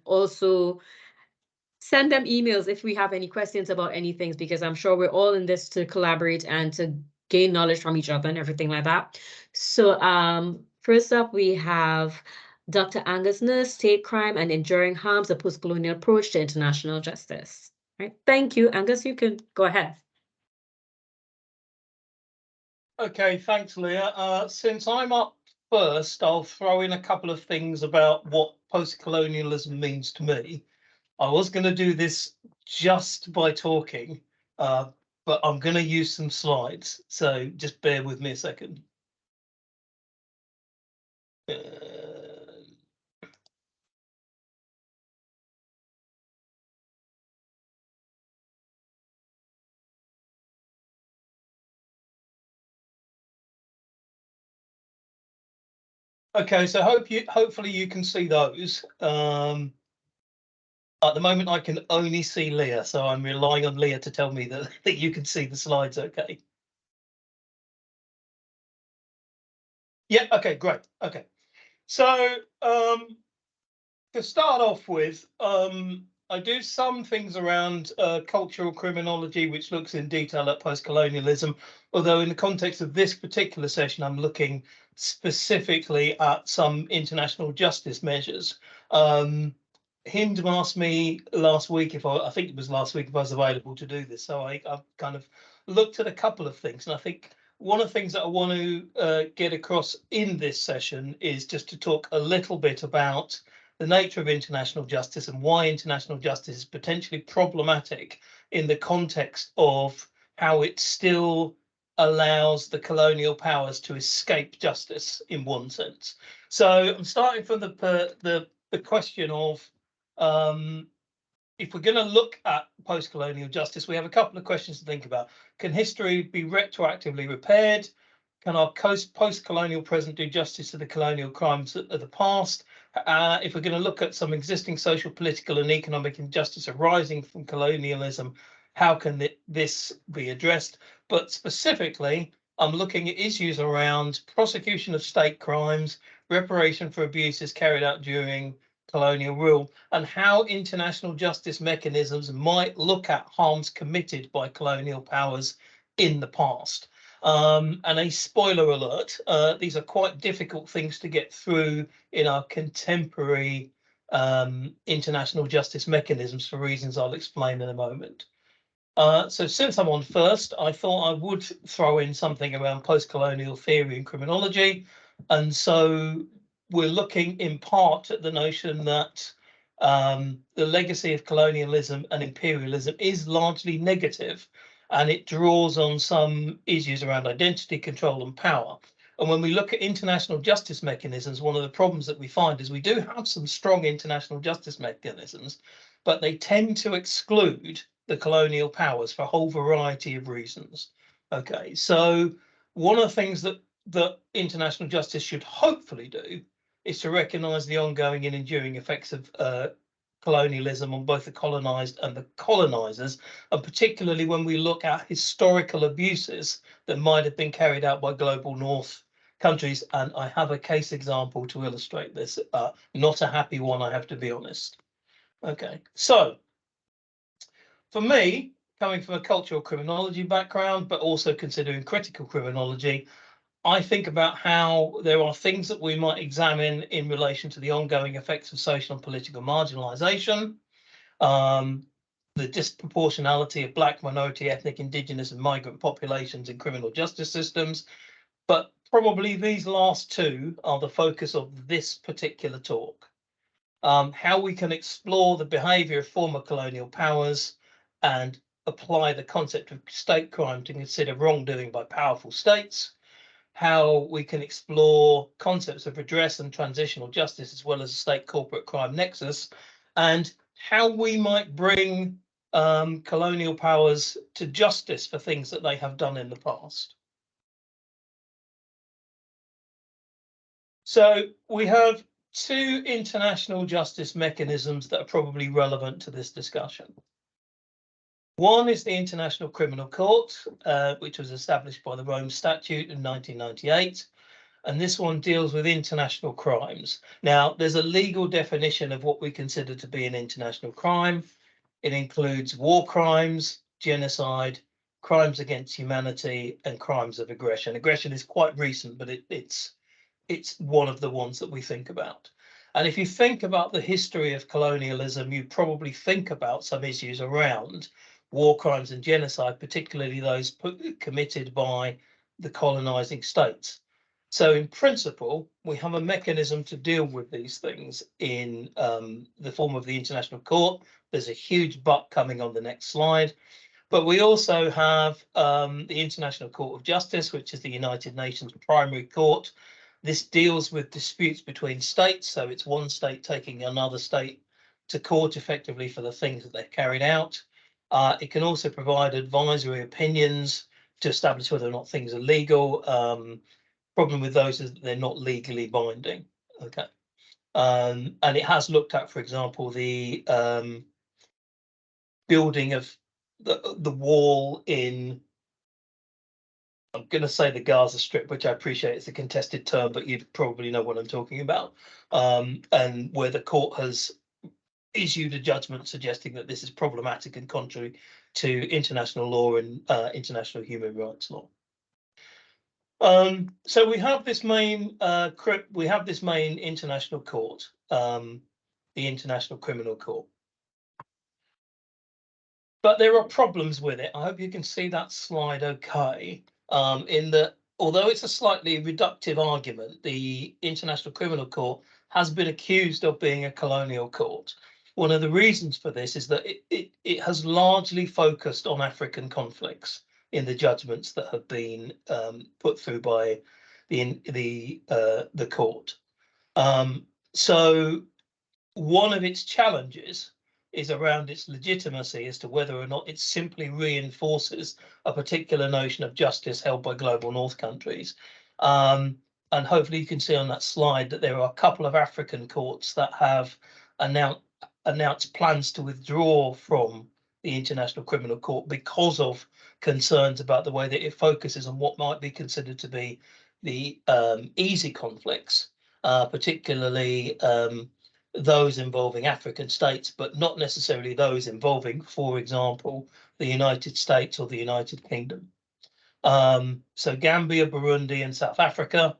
Also, send them emails if we have any questions about any things, because I'm sure we're all in this to collaborate and to gain knowledge from each other and everything like that. So first up, we have Dr. Angus Nurse, State Crime and Enduring Harms, a Postcolonial Approach to International Justice. Right. Thank you, Angus. You can go ahead. Okay, thanks, Leah. Since I'm up first, I'll throw in a couple of things about what post-colonialism means to me. I was going to do this just by talking, but I'm going to use some slides, so just bear with me a second. Okay, so hopefully you can see those. At the moment, I can only see Leah, so I'm relying on Leah to tell me that you can see the slides okay. Yeah, okay, great. Okay. So to start off with, I do some things around cultural criminology, which looks in detail at post-colonialism, although in the context of this particular session, I'm looking specifically at some international justice measures. Hind asked me last week if I think it was last week, if I was available to do this. So I kind of looked at a couple of things, and I think one of the things that I want to get across in this session is just to talk a little bit about the nature of international justice and why international justice is potentially problematic in the context of how it still allows the colonial powers to escape justice in one sense. So I'm starting from the question of if we're going to look at post-colonial justice, we have a couple of questions to think about. Can history be retroactively repaired? Can our post-colonial present do justice to the colonial crimes of the past? If we're going to look at some existing social, political and economic injustice arising from colonialism, how can this be addressed? But specifically, I'm looking at issues around prosecution of state crimes, reparation for abuses carried out during colonial rule, and how international justice mechanisms might look at harms committed by colonial powers in the past. And a spoiler alert, these are quite difficult things to get through in our contemporary international justice mechanisms for reasons I'll explain in a moment. So since I'm on first, I thought I would throw in something around post-colonial theory and criminology. And so we're looking in part at the notion that the legacy of colonialism and imperialism is largely negative, and it draws on some issues around identity, control and power. And when we look at international justice mechanisms, one of the problems that we find is we do have some strong international justice mechanisms, but they tend to exclude the colonial powers for a whole variety of reasons. Okay, so one of the things that international justice should hopefully do is to recognise the ongoing and enduring effects of colonialism on both the colonised and the colonisers, and particularly when we look at historical abuses that might have been carried out by global north countries. And I have a case example to illustrate this, not a happy one, I have to be honest. Okay, so for me, coming from a cultural criminology background, but also considering critical criminology, I think about how there are things that we might examine in relation to the ongoing effects of social and political marginalisation, the disproportionality of Black, minority, ethnic, indigenous and migrant populations in criminal justice systems. But probably these last two are the focus of this particular talk. How we can explore the behaviour of former colonial powers and apply the concept of state crime to consider wrongdoing by powerful states, how we can explore concepts of redress and transitional justice as well as a state corporate crime nexus, and how we might bring colonial powers to justice for things that they have done in the past. So we have two international justice mechanisms that are probably relevant to this discussion. One is the International Criminal Court, which was established by the Rome Statute in 1998. and this one deals with international crimes. Now, there's a legal definition of what we consider to be an international crime. It includes war crimes, genocide, crimes against humanity, and crimes of aggression. Aggression is quite recent, but it's one of the ones that we think about. And if you think about the history of colonialism, you probably think about some issues around war crimes and genocide, particularly those committed by the colonizing states. So in principle, we have a mechanism to deal with these things in the form of the International Court. There's a huge but coming on the next slide. But we also have the International Court of Justice, which is the United Nations primary court. This deals with disputes between states. So it's one state taking another state to court effectively for the things that they've carried out. It can also provide advisory opinions to establish whether or not things are legal. Problem with those is that they're not legally binding. Okay. And it has looked at, for example, the building of the wall in, I'm going to say the Gaza Strip, which I appreciate is a contested term, but you probably know what I'm talking about, and where the court has issued a judgment suggesting that this is problematic and contrary to international law and international human rights law. So we have this main international court, the International Criminal Court. But there are problems with it. I hope you can see that slide okay. In that, although it's a slightly reductive argument, the International Criminal Court has been accused of being a colonial court. One of the reasons for this is that it has largely focused on African conflicts in the judgments that have been put through by the court. So one of its challenges is around its legitimacy as to whether or not it simply reinforces a particular notion of justice held by global north countries. And hopefully you can see on that slide that there are a couple of African courts that have announced plans to withdraw from the International Criminal Court because of concerns about the way that it focuses on what might be considered to be the easy conflicts, particularly those involving African states, but not necessarily those involving, for example, the United States or the United Kingdom. So Gambia, Burundi, and South Africa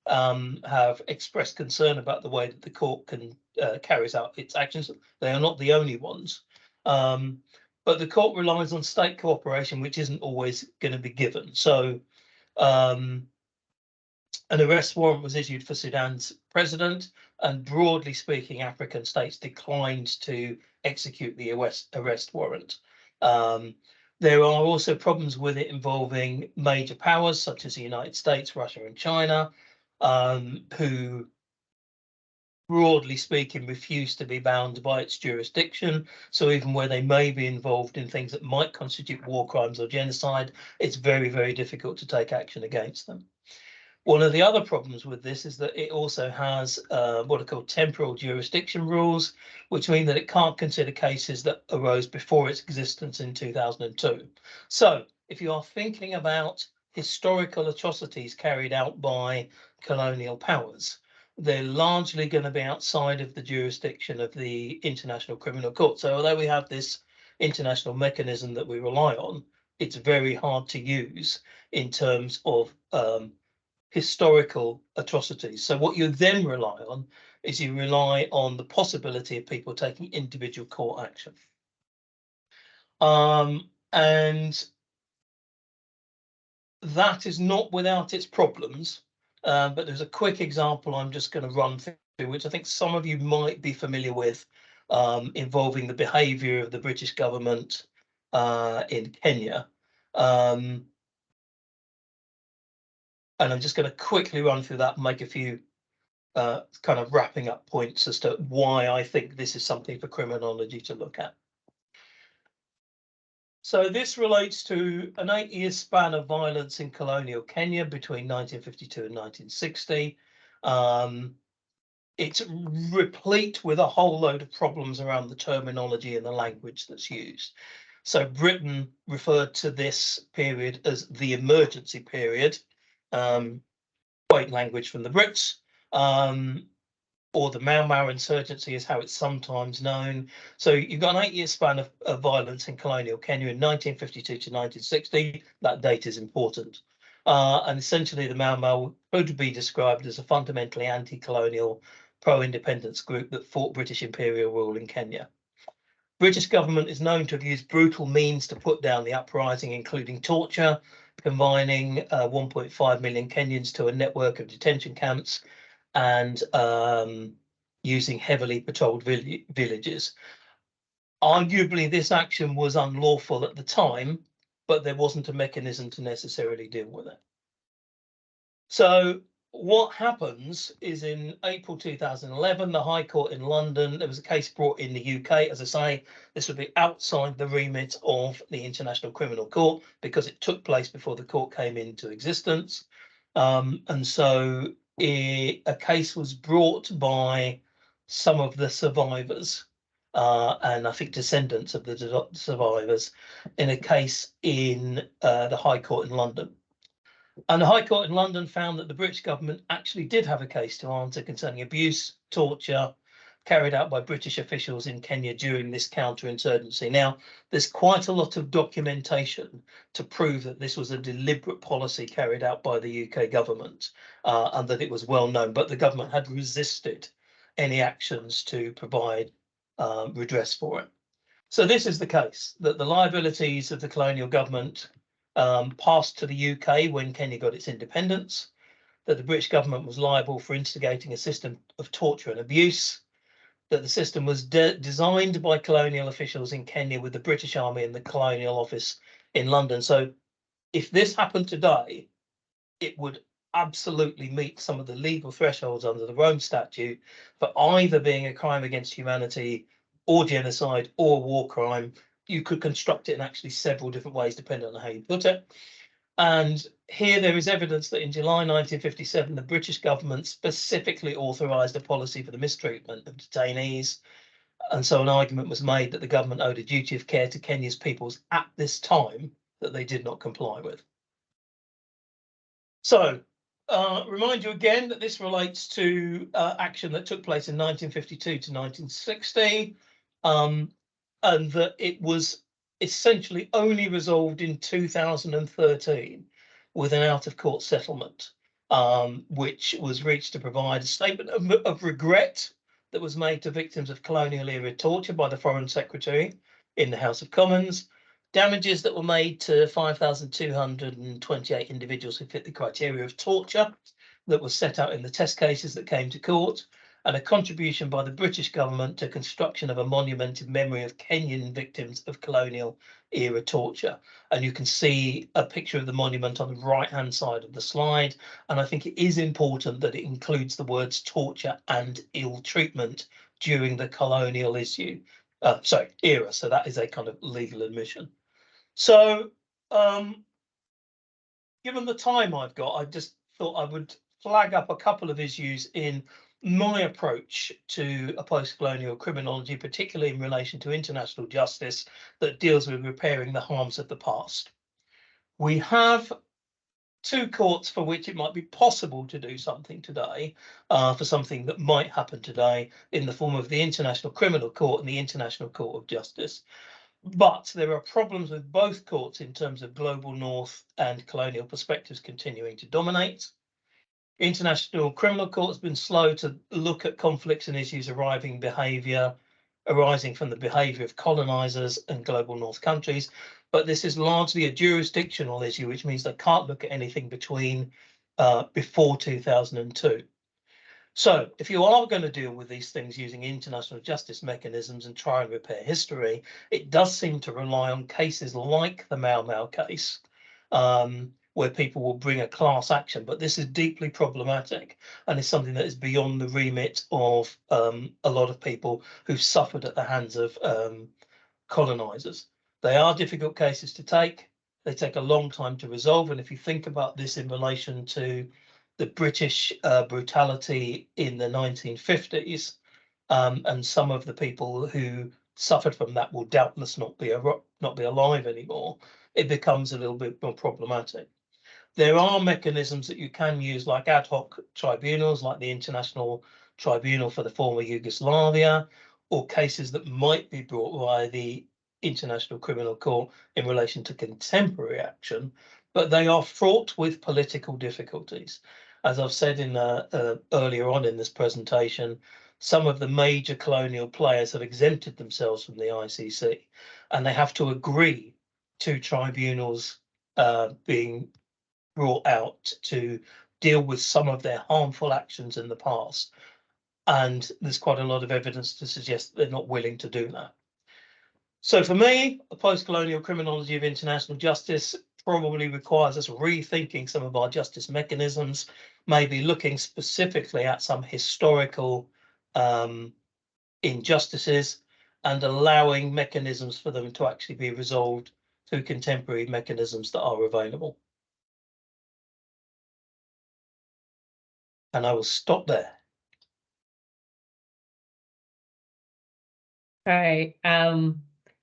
have expressed concern about the way that the court can carries out its actions. They are not the only ones. But the court relies on state cooperation, which isn't always going to be given. So an arrest warrant was issued for Sudan's president, and broadly speaking, African states declined to execute the arrest warrant. There are also problems with it involving major powers such as the United States, Russia, and China, who, broadly speaking, refuse to be bound by its jurisdiction. So even where they may be involved in things that might constitute war crimes or genocide, it's very, very difficult to take action against them. One of the other problems with this is that it also has what are called temporal jurisdiction rules, which mean that it can't consider cases that arose before its existence in 2002. So if you are thinking about historical atrocities carried out by colonial powers, they're largely going to be outside of the jurisdiction of the International Criminal Court. So although we have this international mechanism that we rely on, it's very hard to use in terms of historical atrocities. So what you then rely on is you rely on the possibility of people taking individual court action. And that is not without its problems, but there's a quick example I'm just going to run through, which I think some of you might be familiar with, involving the behaviour of the British government in Kenya. And I'm just going to quickly run through that and make a few kind of wrapping up points as to why I think this is something for criminology to look at. So this relates to an 8-year span of violence in colonial Kenya between 1952 and 1960. It's replete with a whole load of problems around the terminology and the language that's used. So Britain referred to this period as the emergency period. quote language from the Brits, or the Mau Mau insurgency is how it's sometimes known. So you've got an 8-year span of violence in colonial Kenya in 1952 to 1960. That date is important. And essentially the Mau Mau could be described as a fundamentally anti-colonial, pro-independence group that fought British imperial rule in Kenya. British government is known to have used brutal means to put down the uprising, including torture, confining 1.5 million Kenyans to a network of detention camps, and using heavily patrolled villages. Arguably, this action was unlawful at the time, but there wasn't a mechanism to necessarily deal with it. So what happens is in April 2011, the High Court in London, there was a case brought in the UK. As I say, this would be outside the remit of the International Criminal Court because it took place before the court came into existence. And so a case was brought by some of the survivors, and I think descendants of the survivors, in a case in the High Court in London. And the High Court in London found that the British government actually did have a case to answer concerning abuse, torture carried out by British officials in Kenya during this counterinsurgency. Now, there's quite a lot of documentation to prove that this was a deliberate policy carried out by the UK government, and that it was well known, but the government had resisted any actions to provide redress for it. So this is the case, that the liabilities of the colonial government passed to the UK when Kenya got its independence, that the British government was liable for instigating a system of torture and abuse, that the system was designed by colonial officials in Kenya with the British Army and the Colonial Office in London. So if this happened today, it would absolutely meet some of the legal thresholds under the Rome Statute for either being a crime against humanity or genocide or war crime. You could construct it in actually several different ways, depending on how you put it. And here there is evidence that in July 1957, the British government specifically authorised a policy for the mistreatment of detainees. And so an argument was made that the government owed a duty of care to Kenya's peoples at this time that they did not comply with. So remind you again that this relates to action that took place in 1952 to 1960, and that it was essentially only resolved in 2013 with an out-of-court settlement, which was reached to provide a statement of regret that was made to victims of colonial era torture by the Foreign Secretary in the House of Commons, damages that were made to 5,228 individuals who fit the criteria of torture that was set out in the test cases that came to court, and a contribution by the British government to construction of a monument in memory of Kenyan victims of colonial era torture. And you can see a picture of the monument on the right-hand side of the slide. And I think it is important that it includes the words torture and ill treatment during the colonial era. So that is a kind of legal admission. So given the time I've got, I just thought I would flag up a couple of issues in my approach to a post-colonial criminology, particularly in relation to international justice that deals with repairing the harms of the past. We have two courts for which it might be possible to do something today, for something that might happen today in the form of the International Criminal Court and the International Court of Justice. But there are problems with both courts in terms of global north and colonial perspectives continuing to dominate. International Criminal Court has been slow to look at conflicts and issues arising from the behaviour of colonisers and global north countries. But this is largely a jurisdictional issue, which means they can't look at anything between before 2002. So if you are going to deal with these things using international justice mechanisms and try and repair history, it does seem to rely on cases like the Mau Mau case, where people will bring a class action. But this is deeply problematic and is something that is beyond the remit of a lot of people who've suffered at the hands of colonisers. They are difficult cases to take. They take a long time to resolve. And if you think about this in relation to the British brutality in the 1950s, and some of the people who suffered from that will doubtless not be alive anymore, it becomes a little bit more problematic. There are mechanisms that you can use, like ad hoc tribunals, like the International Tribunal for the former Yugoslavia, or cases that might be brought by the International Criminal Court in relation to contemporary action, but they are fraught with political difficulties. As I've said in earlier on in this presentation, some of the major colonial players have exempted themselves from the ICC, and they have to agree to tribunals being brought out to deal with some of their harmful actions in the past. And there's quite a lot of evidence to suggest that they're not willing to do that. So for me, the post-colonial criminology of international justice probably requires us rethinking some of our justice mechanisms, maybe looking specifically at some historical injustices and allowing mechanisms for them to actually be resolved through contemporary mechanisms that are available. And I will stop there. All right.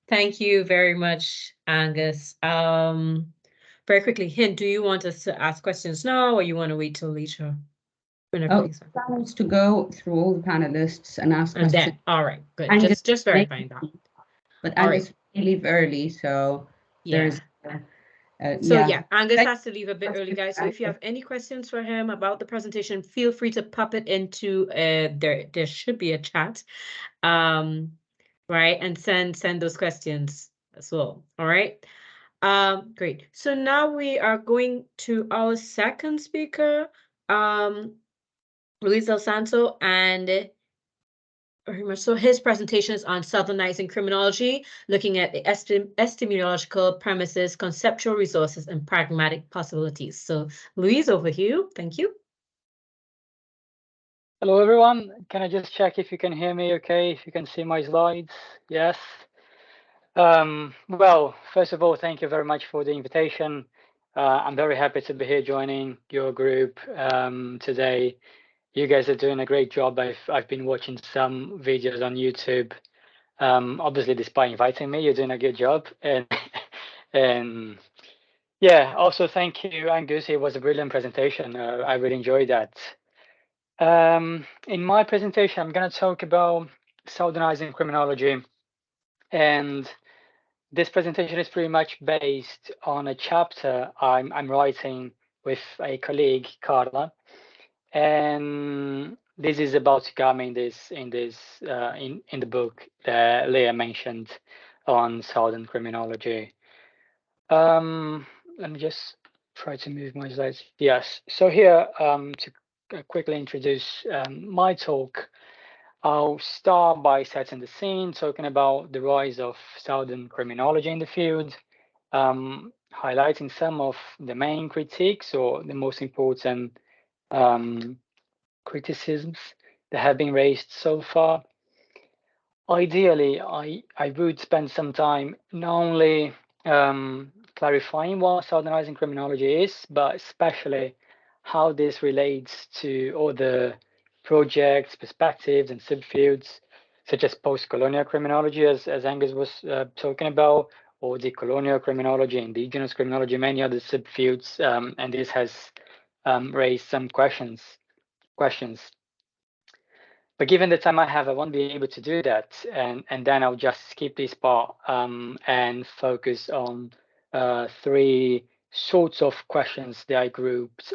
Thank you very much, Angus. Very quickly, Hint, do you want us to ask questions now, or you want to wait till later? Oh, plans to go through all the panelists and ask And questions. then, all right, good. Angus Just verifying that. But All Angus may leave early, so there's yeah, Angus has to leave a bit early, guys. So if you have any questions for him about the presentation, feel free to pop it into there should be a chat. Right, and send those questions as well. All right. Great. So now we are going to our second speaker, Luis Del Santo, and very much so his presentation is on Southernizing Criminology, looking at the epistemological premises, conceptual resources, and pragmatic possibilities. So Luis, over to you. Thank you. Hello, everyone. Can I just check if you can hear me okay, if you can see my slides? Yes. Well, first of all, thank you very much for the invitation. I'm very happy to be here joining your group today. You guys are doing a great job. I've been watching some videos on YouTube. Obviously, despite inviting me, you're doing a good job. And yeah, also thank you, Angus. It was a brilliant presentation. I really enjoyed that. In my presentation, I'm going to talk about Southernizing criminology, and this presentation is pretty much based on a chapter I'm writing with a colleague, Carla, and this is about to come in the book that Leah mentioned on Southern criminology. Let me just try to move my slides. Yes, so here to quickly introduce my talk, I'll start by setting the scene, talking about the rise of Southern criminology in the field, highlighting some of the main critiques or the most important criticisms that have been raised so far. Ideally, I would spend some time not only clarifying what Southernizing criminology is, but especially how this relates to other projects, perspectives, and subfields, such as postcolonial criminology, as Angus was talking about, or decolonial criminology, indigenous criminology, many other subfields, and this has raised some questions. But given the time I have, I won't be able to do that, and then I'll just skip this part and focus on three sorts of questions that I grouped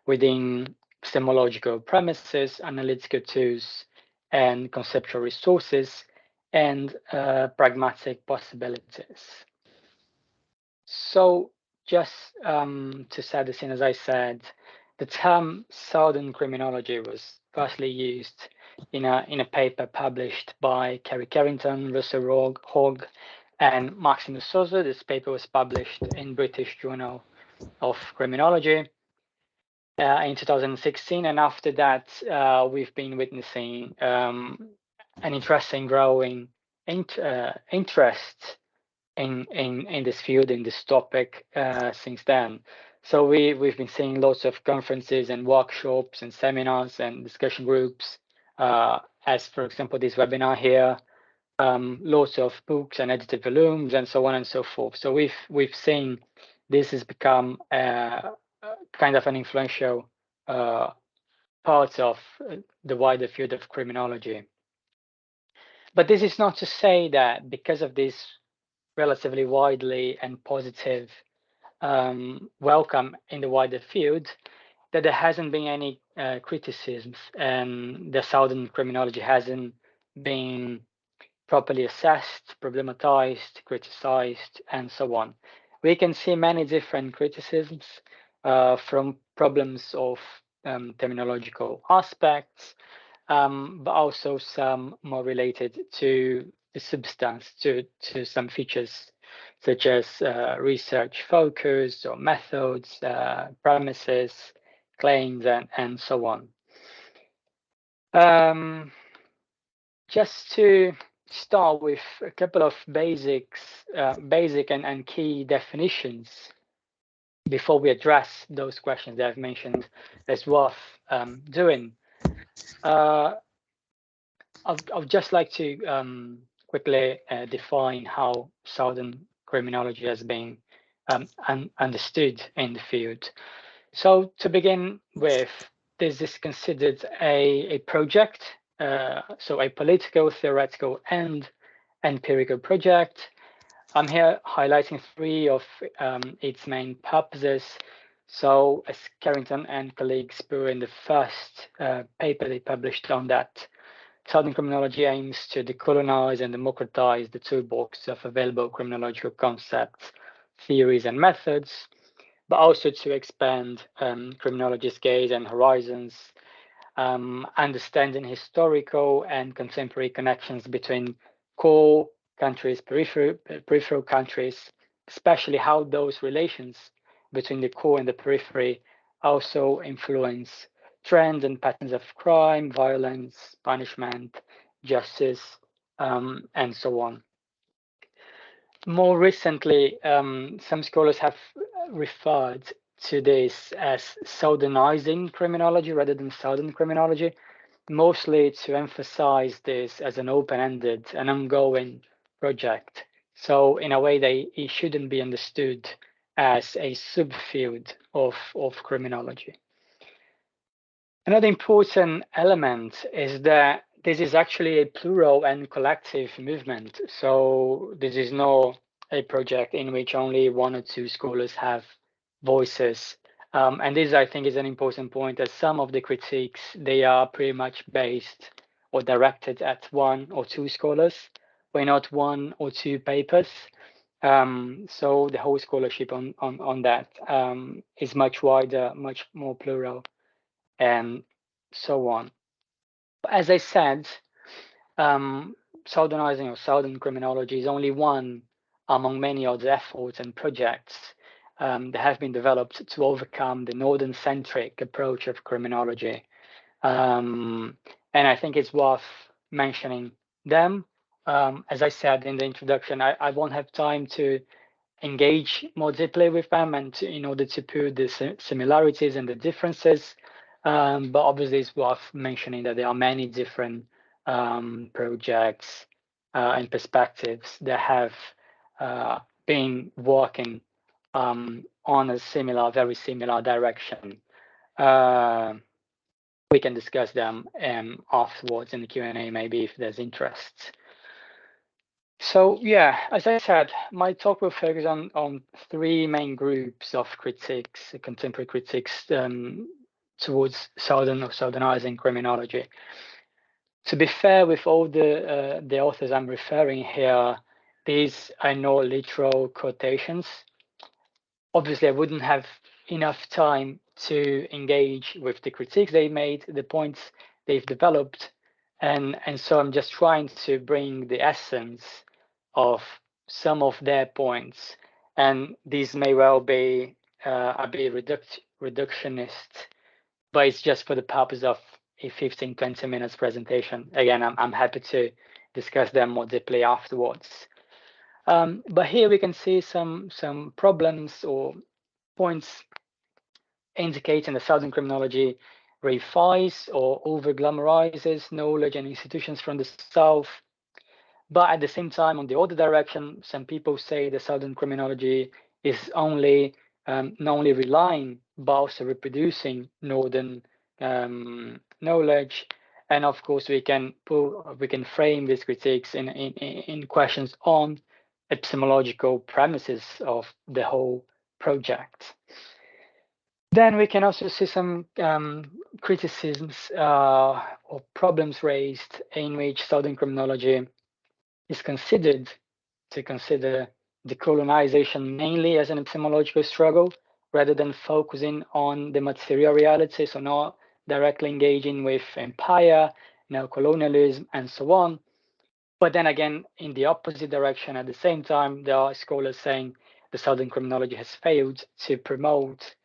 within epistemological premises, analytical tools, and conceptual resources, and pragmatic possibilities. So just to set the scene, as I said, the term Southern criminology was firstly used in a paper published by Kerry Carrington, Russell Hogg, and Maximus Sousa. This paper was published in British Journal of Criminology in 2016, and after that, we've been witnessing an interesting growing interest in this field, in this topic since then. So we've been seeing lots of conferences and workshops and seminars and discussion groups, as for example this webinar here, lots of books and edited volumes and so on and so forth. So we've seen this has become kind of an influential part of the wider field of criminology. But this is not to say that because of this relatively widely and positive welcome in the wider field, that there hasn't been any criticisms, and the Southern criminology hasn't been properly assessed, problematized, criticized, and so on. We can see many different criticisms from problems of terminological aspects, but also some more related to the substance, to some features such as research focus or methods, premises, claims, and so on. Just to start with a couple of basic and key definitions before we address those questions that I've mentioned that's worth doing. I'd just like to quickly define how Southern criminology has been understood in the field. So to begin with, this is considered a project, so a political, theoretical, and empirical project. I'm here highlighting three of its main purposes. So as Carrington and colleagues put in the first paper they published on that, Southern criminology aims to decolonize and democratize the toolbox of available criminological concepts, theories, and methods, but also to expand criminology's gaze and horizons, understanding historical and contemporary connections between core countries, peripheral countries, especially how those relations between the core and the periphery also influence trends and patterns of crime, violence, punishment, justice, and so on. More recently, some scholars have referred to this as Southernizing criminology rather than Southern criminology, mostly to emphasize this as an open-ended and ongoing project. So in a way, it shouldn't be understood as a subfield of criminology. Another important element is that this is actually a plural and collective movement. So this is not a project in which only one or two scholars have voices. And this, I think, is an important point, as some of the critiques, they are pretty much based or directed at one or two scholars, but not one or two papers. So the whole scholarship on that is much wider, much more plural, and so on. But as I said, Southernizing or Southern criminology is only one among many other efforts and projects that have been developed to overcome the Northern-centric approach of criminology. And I think it's worth mentioning them. As I said in the introduction, I won't have time to engage more deeply with them and in order to put the similarities and the differences. But obviously it's worth mentioning that there are many different projects and perspectives that have been working on a very similar direction. We can discuss them afterwards in the Q&A, maybe, if there's interest. So yeah, as I said, my talk will focus on three main groups of critiques, contemporary critiques towards Southern or Southernizing criminology. To be fair with all the authors I'm referring here, these are not literal quotations. Obviously, I wouldn't have enough time to engage with the critiques they made, the points they've developed, and so I'm just trying to bring the essence of some of their points, and these may well be a bit reductionist, but it's just for the purpose of a 15-20 minutes presentation. Again, I'm happy to discuss them more deeply afterwards. But here we can see some problems or points indicating that Southern criminology reifies or over-glamorizes knowledge and institutions from the South. But at the same time, on the other direction, some people say the Southern criminology is not only relying but also reproducing northern knowledge. And of course, we can frame these critiques in questions on epistemological premises of the whole project. Then we can also see some criticisms or problems raised in which Southern criminology is considered to consider decolonization mainly as an epistemological struggle, rather than focusing on the material reality, so not directly engaging with empire, neocolonialism, and so on. But then again, in the opposite direction, at the same time, there are scholars saying the Southern criminology has failed to promote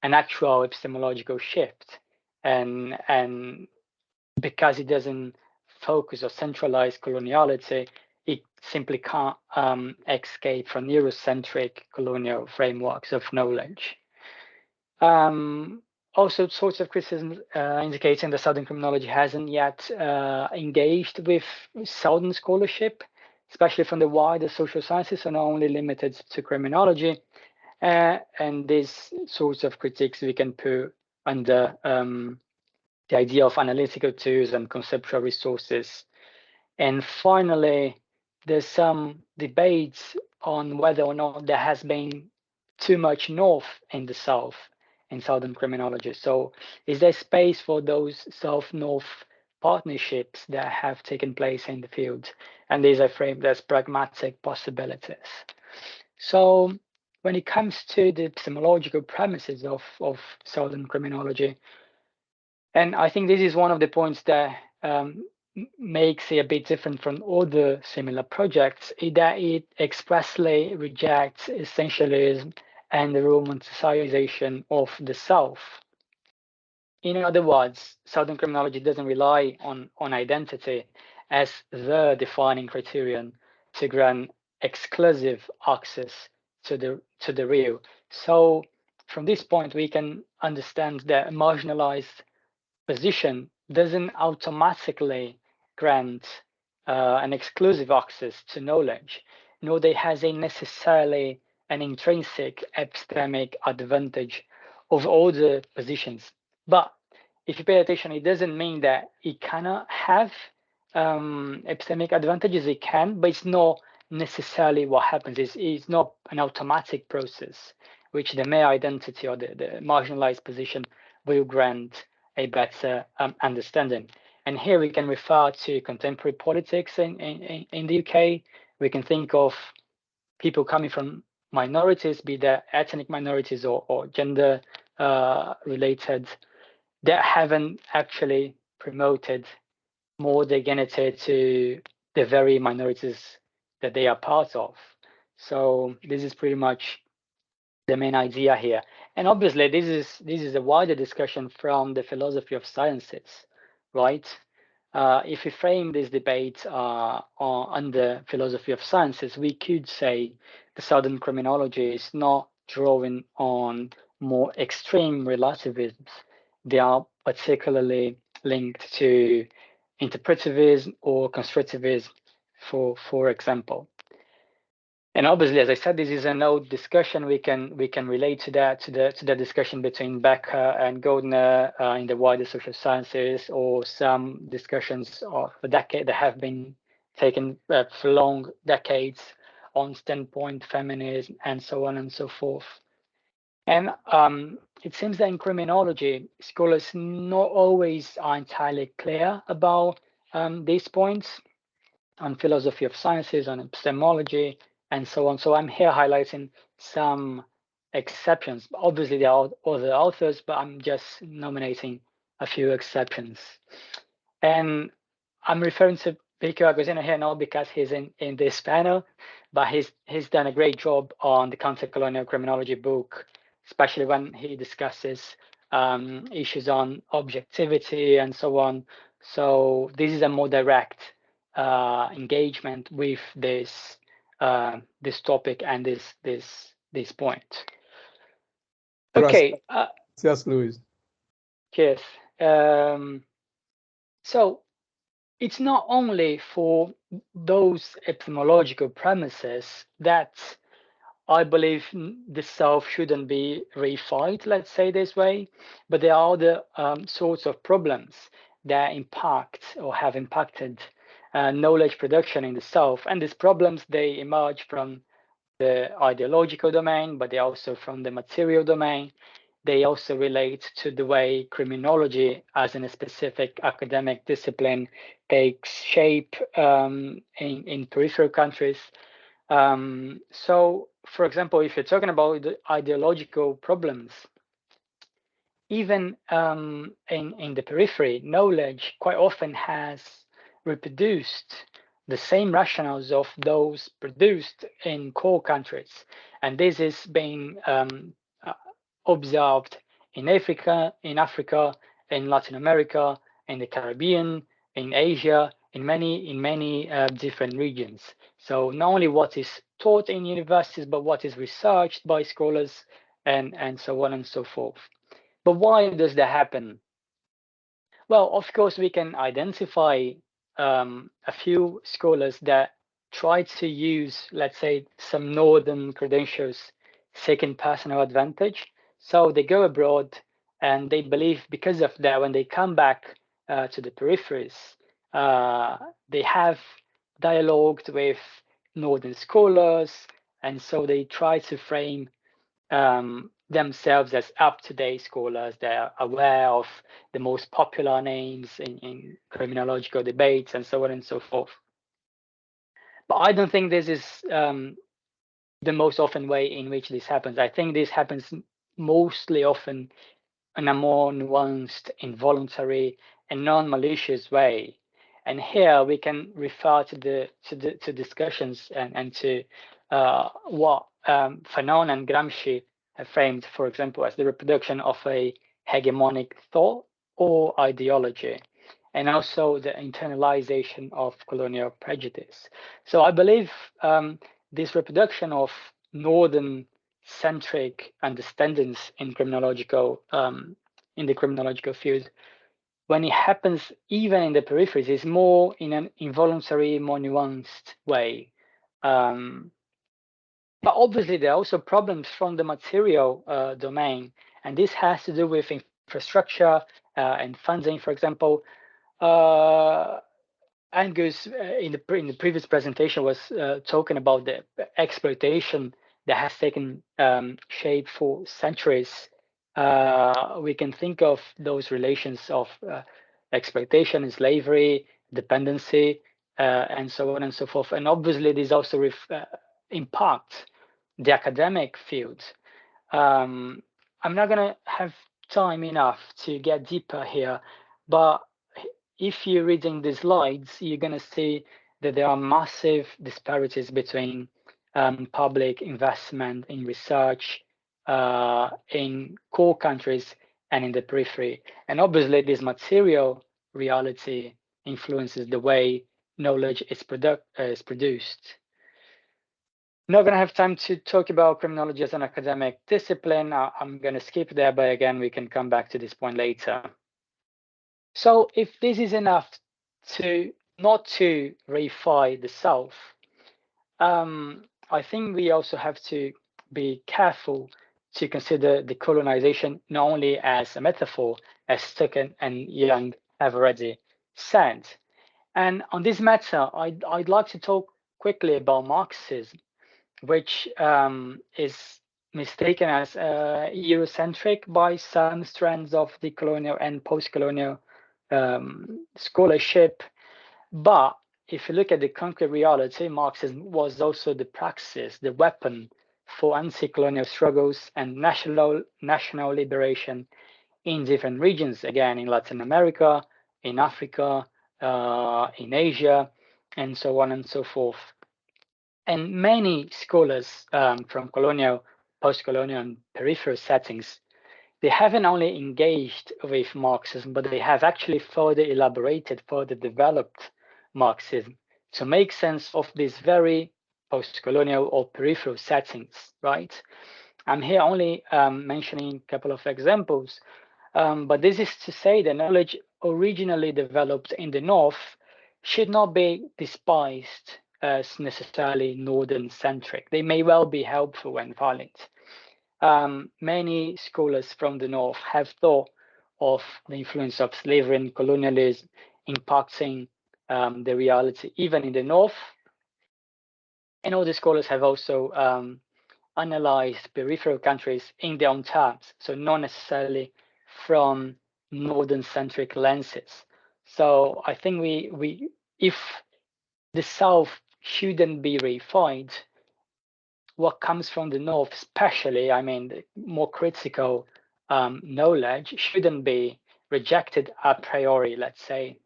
an actual epistemological shift, and because it doesn't focus or centralize coloniality, it simply can't escape from Eurocentric colonial frameworks of knowledge. Also, sorts of criticism indicating the Southern criminology hasn't yet engaged with Southern scholarship, especially from the wider social sciences, so not only limited to criminology. And these sorts of critiques we can put under the idea of analytical tools and conceptual resources. And finally, there's some debates on whether or not there has been too much North in the South in Southern criminology. So is there space for those South-North partnerships that have taken place in the field? And these are framed as pragmatic possibilities. So when it comes to the epistemological premises of Southern criminology, and I think this is one of the points that makes it a bit different from other similar projects, is that it expressly rejects essentialism and the romanticization of the South. In other words, Southern criminology doesn't rely on identity as the defining criterion to grant exclusive access to the real. So from this point, we can understand that a marginalized position doesn't automatically grant an exclusive access to knowledge, nor they has a necessarily an intrinsic epistemic advantage over other positions. But if you pay attention, it doesn't mean that it cannot have epistemic advantages. It can, but it's not necessarily what happens. It's not an automatic process, which the mere identity or the marginalized position will grant a better understanding. And here we can refer to contemporary politics in the UK. We can think of people coming from minorities, be they ethnic minorities or gender related, that haven't actually promoted more dignity to the very minorities that they are part of. So this is pretty much the main idea here. And obviously, this is a wider discussion from the philosophy of sciences, right? If we frame this debate under philosophy of sciences, we could say the Southern criminology is not drawing on more extreme relativisms. They are particularly linked to interpretivism or constructivism, for example. And obviously, as I said, this is an old discussion. We can relate to that to the discussion between Becker and Goldner in the wider social sciences, or some discussions of a decade that have been taken for long decades on standpoint feminism and so on and so forth. And it seems that in criminology, scholars not always are entirely clear about these points on philosophy of sciences, on epistemology, and so on. So I'm here highlighting some exceptions. Obviously, there are other authors, but I'm just nominating a few exceptions. And I'm referring to Vico Agostino here not because he's in this panel, but he's done a great job on the Counter-Colonial Criminology book, especially when he discusses issues on objectivity and so on. So this is a more direct engagement with this topic and this point. Okay. Yes, Luis. Yes. So it's not only for those epistemological premises that I believe the South shouldn't be reified, let's say this way, but there are other sorts of problems that impact or have impacted knowledge production in the South. And these problems, they emerge from the ideological domain, but they also from the material domain. They also relate to the way criminology as in a specific academic discipline takes shape in peripheral countries. So, for example, if you're talking about the ideological problems, even in the periphery, knowledge quite often has reproduced the same rationales of those produced in core countries. And this is being observed in Africa, in Latin America, in the Caribbean, in Asia, in many different regions. So not only what is taught in universities, but what is researched by scholars and so on and so forth. But why does that happen? Well, of course, we can identify a few scholars that try to use, let's say, some northern credentials seeking personal advantage. So they go abroad and they believe because of that, when they come back to the peripheries, they have dialogued with northern scholars. And so they try to frame themselves as up-to-date scholars. They are aware of the most popular names in criminological debates and so on and so forth. But I don't think this is the most often way in which this happens. I think this happens mostly often in a more nuanced, involuntary, and non-malicious way. And here we can refer to discussions and to what Fanon and Gramsci have framed, for example, as the reproduction of a hegemonic thought or ideology, and also the internalization of colonial prejudice. So I believe this reproduction of northern centric understandings in criminological in the criminological field, when it happens even in the peripheries, is more in an involuntary, more nuanced way. But obviously there are also problems from the material domain, and this has to do with infrastructure and funding. For example, Angus in the previous presentation was talking about the exploitation that has taken shape for centuries. We can think of those relations of exploitation and slavery, dependency, and so on and so forth. And obviously, this also impact the academic field. I'm not going to have time enough to get deeper here, but if you're reading the slides, you're going to see that there are massive disparities between public investment in research in core countries and in the periphery. And obviously, this material reality influences the way knowledge is produced. Not going to have time to talk about criminology as an academic discipline. I'm going to skip there, but again, we can come back to this point later. So if this is enough to not to reify the South, I think we also have to be careful to consider decolonization not only as a metaphor, as Stucken and Young have already said. And on this matter, I'd like to talk quickly about Marxism, which is mistaken as Eurocentric by some strands of decolonial and postcolonial scholarship. But if you look at the concrete reality, Marxism was also the praxis, the weapon for anti-colonial struggles and national liberation in different regions, again, in Latin America, in Africa, in Asia, and so on and so forth. And many scholars from colonial, post-colonial, and peripheral settings, they haven't only engaged with Marxism, but they have actually further elaborated, further developed Marxism to make sense of these very post-colonial or peripheral settings, right? I'm here only mentioning a couple of examples, but this is to say that knowledge originally developed in the North should not be despised as necessarily Northern-centric. They may well be helpful and valid. Many scholars from the North have thought of the influence of slavery and colonialism impacting the reality, even in the North. And all the scholars have also analyzed peripheral countries in their own terms, so not necessarily from Northern-centric lenses. So I think if the South shouldn't be reified, what comes from the North, especially, I mean, the more critical knowledge shouldn't be rejected a priori, let's say.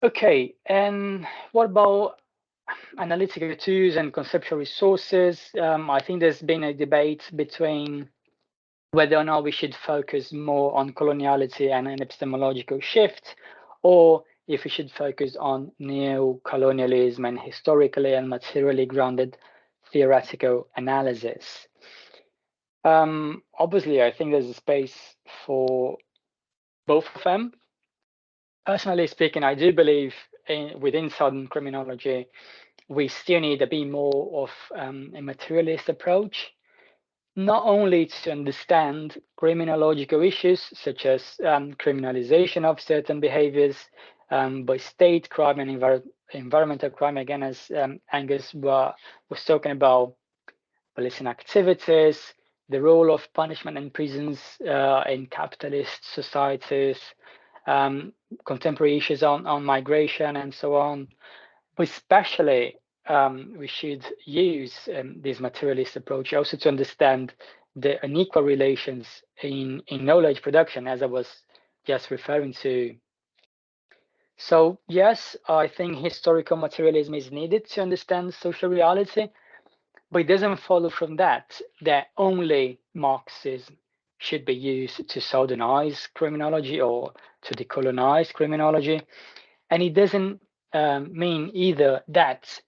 Okay, and what about analytical tools and conceptual resources? I think there's been a debate between whether or not we should focus more on coloniality and an epistemological shift, or if we should focus on neo-colonialism and historically and materially grounded theoretical analysis. Obviously, I think there's a space for both of them. Personally speaking, I do believe within Southern criminology, we still need a bit more of a materialist approach, not only to understand criminological issues such as criminalization of certain behaviors by state crime and environmental crime, again, as Angus was talking about, policing activities, the role of punishment in prisons in capitalist societies, contemporary issues on migration and so on. But especially, we should use this materialist approach also to understand the unequal relations in knowledge production, as I was just referring to. So yes, I think historical materialism is needed to understand social reality, but it doesn't follow from that only Marxism should be used to Southernize criminology or to decolonize criminology. And it doesn't mean either that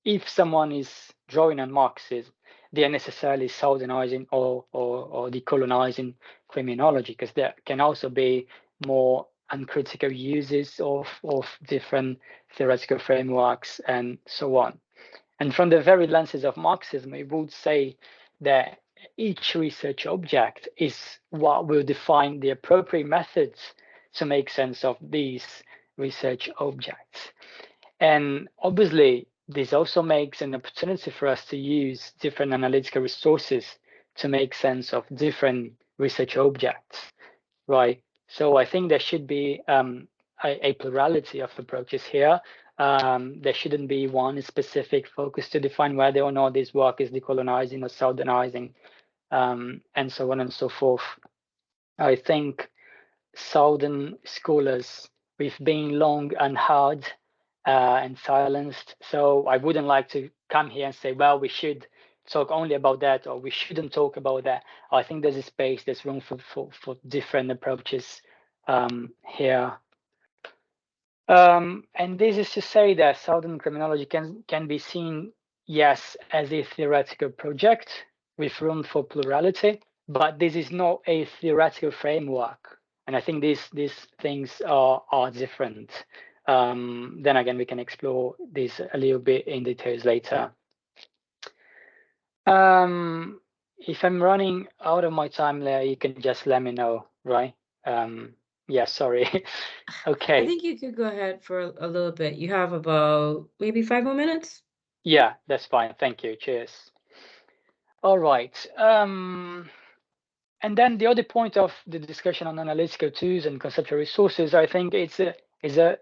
if someone is drawing on Marxism, they are necessarily Southernizing or decolonizing criminology, because there can also be more uncritical uses of different theoretical frameworks and so on. And from the very lenses of Marxism, we would say that each research object is what will define the appropriate methods to make sense of these research objects. And obviously, this also makes an opportunity for us to use different analytical resources to make sense of different research objects, right? So I think there should be a plurality of approaches here. There shouldn't be one specific focus to define whether or not this work is decolonizing or Southernizing, and so on and so forth. I think Southern scholars, we've been long and hard and silenced. So I wouldn't like to come here and say, well, we should talk only about that, or we shouldn't talk about that. I think there's a space, there's room for different approaches here. And this is to say that Southern criminology can be seen, yes, as a theoretical project with room for plurality, but this is not a theoretical framework. And I think these things are different. Then again, we can explore this a little bit in details later. If I'm running out of my time there, you can just let me know, right? Yeah, sorry. Okay. I think you could go ahead for a little bit. You have about maybe 5 more minutes. Yeah, that's fine. Thank you. Cheers. All right. And then the other point of the discussion on analytical tools and conceptual resources, I think is a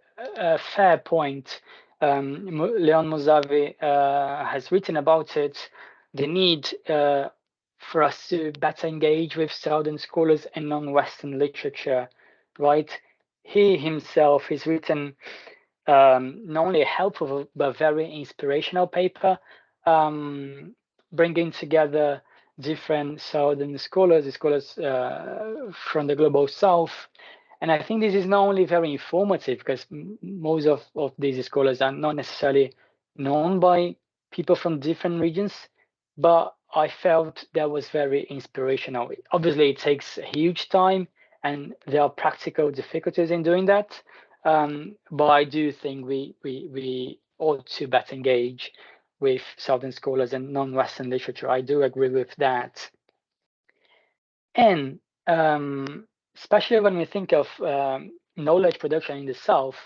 fair point. Leon Mosavi has written about it. The need for us to better engage with Southern scholars and non-Western literature, right? He himself has written not only a helpful but very inspirational paper, bringing together different Southern scholars from the global South. And I think this is not only very informative, because most of these scholars are not necessarily known by people from different regions, but I felt that was very inspirational. Obviously, it takes a huge time, and there are practical difficulties in doing that. But I do think we ought to better engage with Southern scholars and non-Western literature. I do agree with that. And especially when we think of knowledge production in the South,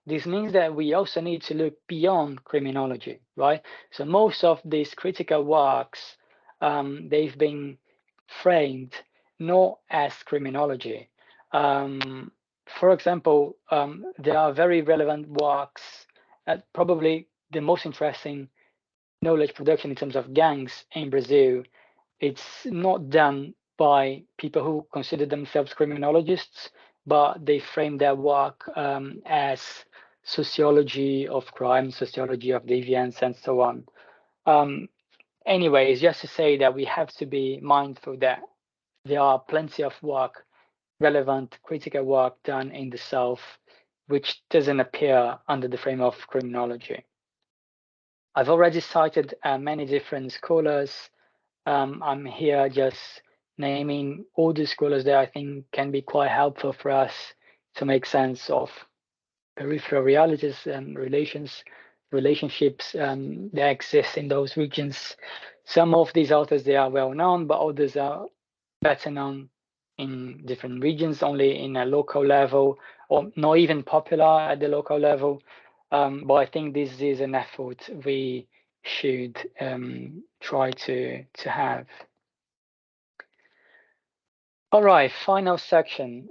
this means that we also need to look beyond criminology, right? So most of these critical works, they've been framed not as criminology. For example, there are very relevant works, probably the most interesting knowledge production in terms of gangs in Brazil. It's not done by people who consider themselves criminologists, but they frame their work as sociology of crime, sociology of deviance, and so on. Anyways, just to say that we have to be mindful that there are plenty of work, relevant critical work done in the South, which doesn't appear under the frame of criminology. I've already cited many different scholars. I'm here just naming all the scholars that I think can be quite helpful for us to make sense of peripheral realities and relationships that exist in those regions. Some of these authors, they are well known, but others are better known in different regions, only in a local level, or not even popular at the local level. But I think this is an effort we should try to have. All right, final section,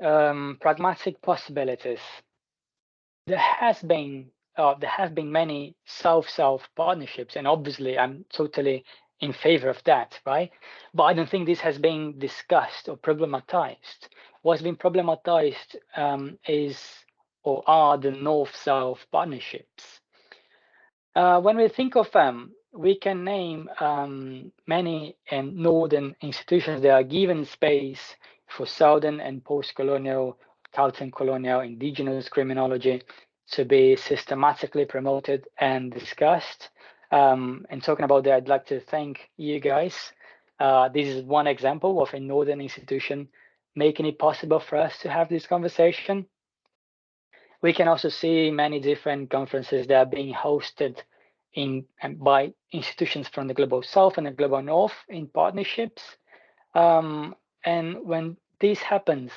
pragmatic possibilities. There have been many South-South partnerships, and obviously I'm totally in favor of that, right? But I don't think this has been discussed or problematized. What's been problematized are the North-South partnerships. When we think of them, we can name many northern institutions that are given space for southern and post-colonial, counter-colonial, indigenous criminology to be systematically promoted and discussed. And talking about that, I'd like to thank you guys. This is one example of a northern institution making it possible for us to have this conversation. We can also see many different conferences that are being hosted by institutions from the Global South and the Global North in partnerships. And when this happens,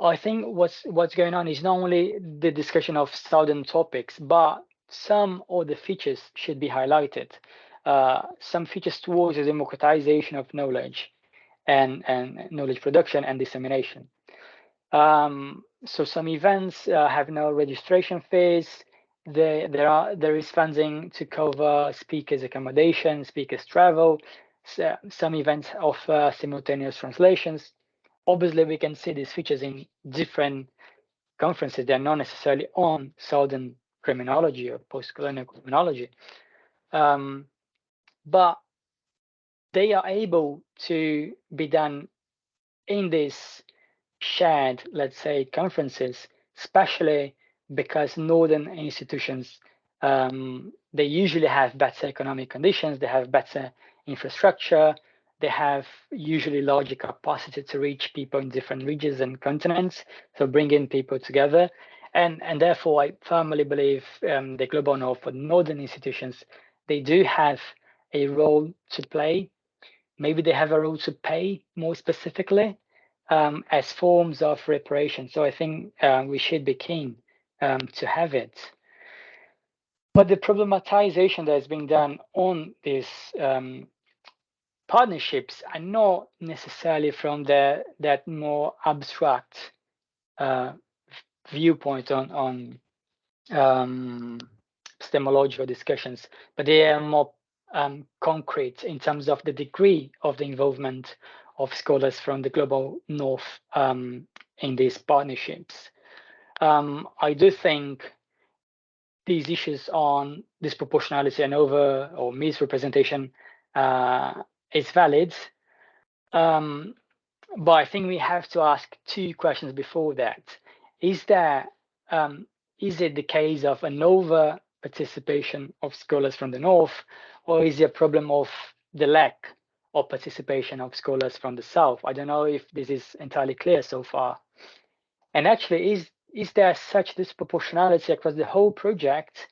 I think what's going on is not only the discussion of Southern topics, but some of the features should be highlighted. Some features towards the democratization of knowledge and knowledge production and dissemination. So some events have no registration fees. There is funding to cover speakers' accommodation, speakers' travel. So some events offer simultaneous translations. Obviously, we can see these features in different conferences. They're not necessarily on Southern criminology or post-colonial criminology, but they are able to be done in this shared, let's say, conferences, especially because northern institutions, they usually have better economic conditions, they have better infrastructure, they have usually larger capacity to reach people in different regions and continents, so bringing people together. And therefore, I firmly believe the Global North or northern institutions, they do have a role to play. Maybe they have a role to play more specifically, as forms of reparation. So I think we should be keen to have it. But the problematization that is being done on these partnerships are not necessarily from that more abstract viewpoint on epistemological discussions, but they are more concrete in terms of the degree of the involvement of scholars from the Global North in these partnerships. I do think these issues on disproportionality and over or misrepresentation is valid, but I think we have to ask two questions before that. Is it the case of an over participation of scholars from the North, or is it a problem of the lack of participation of scholars from the South? I don't know if this is entirely clear so far. And actually, is is there such disproportionality across the whole project,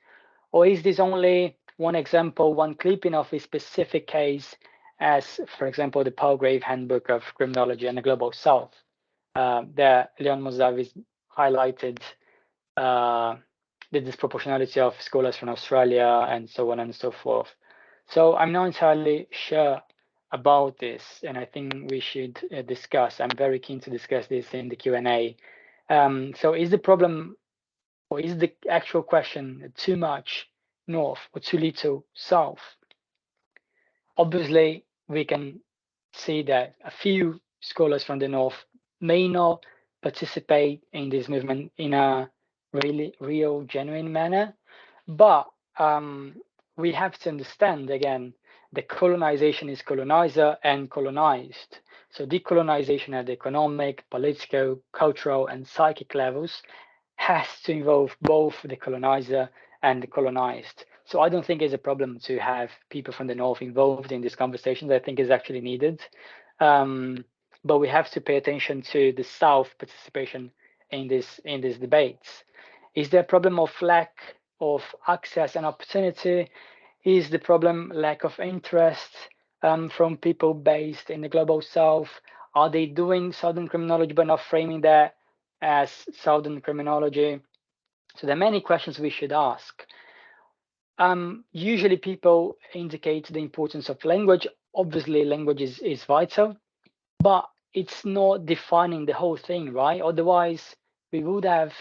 or is this only one example, one clipping of a specific case, as, for example, the Palgrave Handbook of Criminology and the Global South? There, Leon Mozavis highlighted the disproportionality of scholars from Australia and so on and so forth. So I'm not entirely sure about this, and I think we should discuss. I'm very keen to discuss this in the Q&A. So is the problem, or is the actual question, too much north or too little south? Obviously, we can see that a few scholars from the north may not participate in this movement in a really real, genuine manner, but we have to understand, again, the colonization is colonizer and colonized. So decolonization at the economic, political, cultural, and psychic levels has to involve both the colonizer and the colonized. So I don't think it's a problem to have people from the north involved in these conversations. I think it's actually needed. But we have to pay attention to the south participation in these debates. Is there a problem of lack of access and opportunity? Is the problem lack of interest from people based in the global south? Are they doing Southern criminology but not framing that as Southern criminology? So there are many questions we should ask. Usually people indicate the importance of language. Obviously, language is vital, but it's not defining the whole thing, right? Otherwise, we would have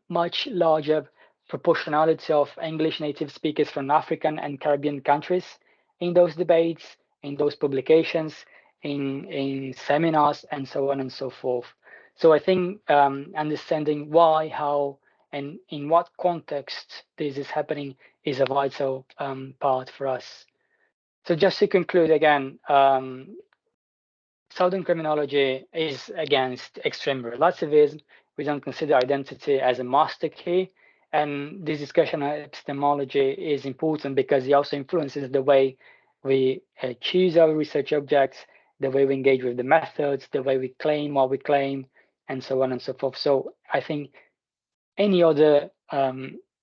much larger proportionality of English native speakers from African and Caribbean countries in those debates, in those publications, in seminars, and so on and so forth. So I think understanding why, how, and in what context this is happening is a vital part for us. So just to conclude again, Southern criminology is against extreme relativism. We don't consider identity as a master key. And this discussion on epistemology is important because it also influences the way we choose our research objects, the way we engage with the methods, the way we claim what we claim, and so on and so forth. So I think any other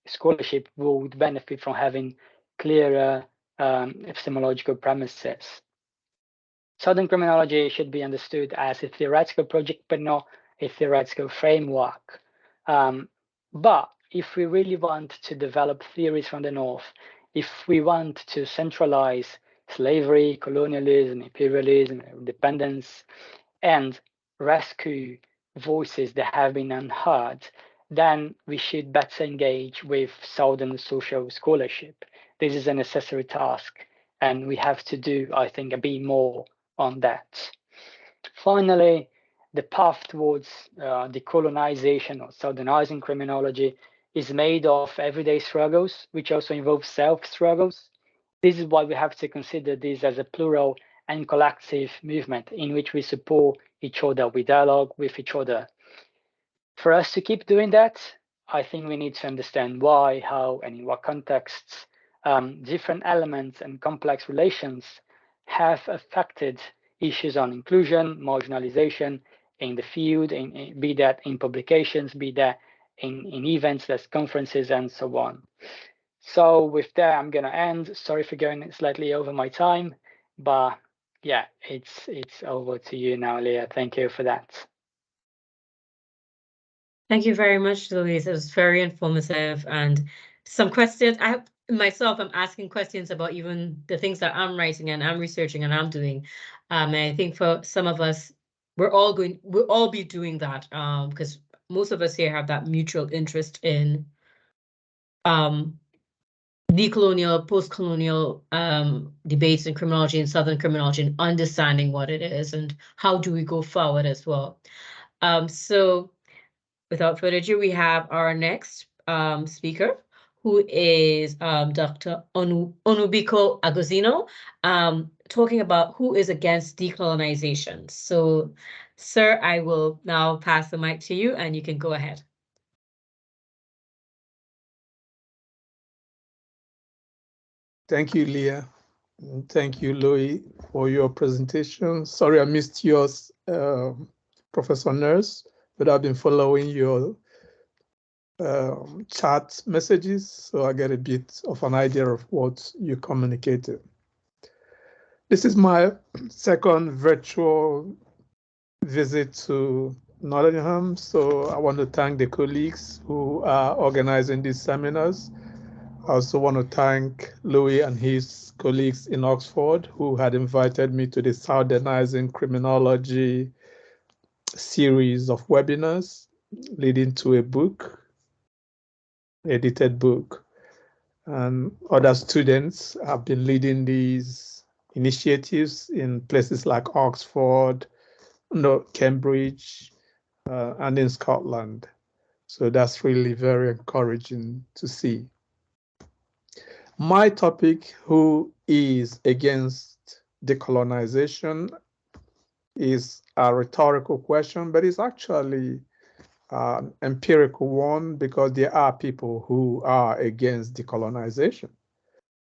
scholarship would benefit from having clearer epistemological premises. Southern criminology should be understood as a theoretical project, but not a theoretical framework. But if we really want to develop theories from the North, if we want to centralize slavery, colonialism, imperialism, independence, and rescue voices that have been unheard, then we should better engage with Southern social scholarship. This is a necessary task, and we have to do, I think, a bit more on that. Finally, the path towards decolonization or Southernizing criminology is made of everyday struggles, which also involve self-struggles. This is why we have to consider this as a plural and collective movement in which we support each other, we dialogue with each other. For us to keep doing that, I think we need to understand why, how, and in what contexts different elements and complex relations have affected issues on inclusion, marginalization in the field, be that in publications, be that in events, as conferences, and so on. So with that, I'm going to end. Sorry for going slightly over my time, but yeah, it's over to you now, Leah. Thank you for that. Thank you very much, Louise. It was very informative, and some questions. I'm asking questions about even the things that I'm writing and I'm researching and I'm doing. And I think for some of us, we'll all be doing that because most of us here have that mutual interest in decolonial, postcolonial debates in criminology and Southern criminology, and understanding what it is and how do we go forward as well. So without further ado, we have our next speaker, who is Dr. Onubiko Agozino, talking about who is against decolonization. So, sir, I will now pass the mic to you, and you can go ahead. Thank you, Leah. And thank you, Louis, for your presentation. Sorry I missed yours, Professor Nurse, but I've been following your chat messages, so I get a bit of an idea of what you communicated. This is my second virtual visit to Nottingham, so I want to thank the colleagues who are organizing these seminars. I also want to thank Louis and his colleagues in Oxford who had invited me to the Southernizing Criminology series of webinars leading to a book, edited book. And other students have been leading these initiatives in places like Oxford, Cambridge, and in Scotland. So that's really very encouraging to see. My topic, who is against decolonization, is a rhetorical question, but it's actually an empirical one because there are people who are against decolonization.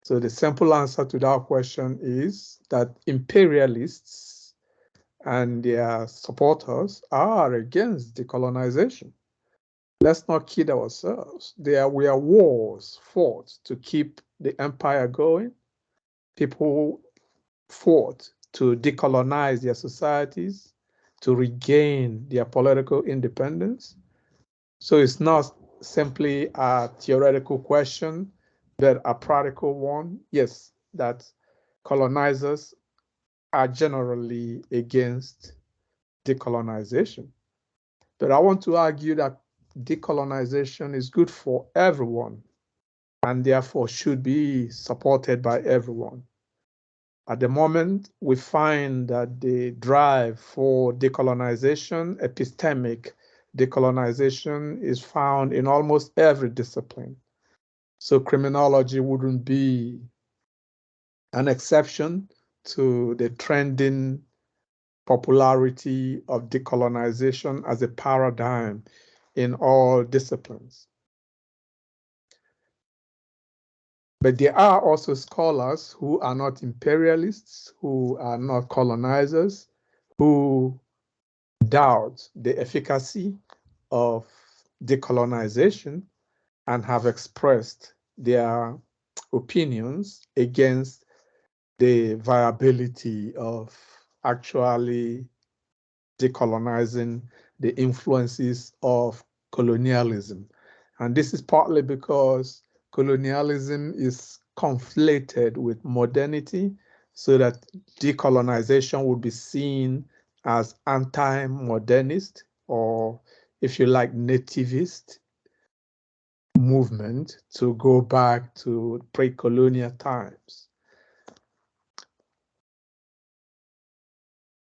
So the simple answer to that question is that imperialists and their supporters are against decolonization. Let's not kid ourselves. There were wars fought to keep the empire going. People fought to decolonize their societies, to regain their political independence. So it's not simply a theoretical question, but a practical one. Yes, that colonizers are generally against decolonization. But I want to argue that decolonization is good for everyone and therefore should be supported by everyone. At the moment, we find that the drive for decolonization, epistemic decolonization, is found in almost every discipline. So criminology wouldn't be an exception to the trending popularity of decolonization as a paradigm in all disciplines. But there are also scholars who are not imperialists, who are not colonizers, who doubt the efficacy of decolonization and have expressed their opinions against the viability of actually decolonizing the influences of colonialism. And this is partly because colonialism is conflated with modernity, so that decolonization would be seen as anti-modernist, or if you like, nativist movement to go back to pre-colonial times.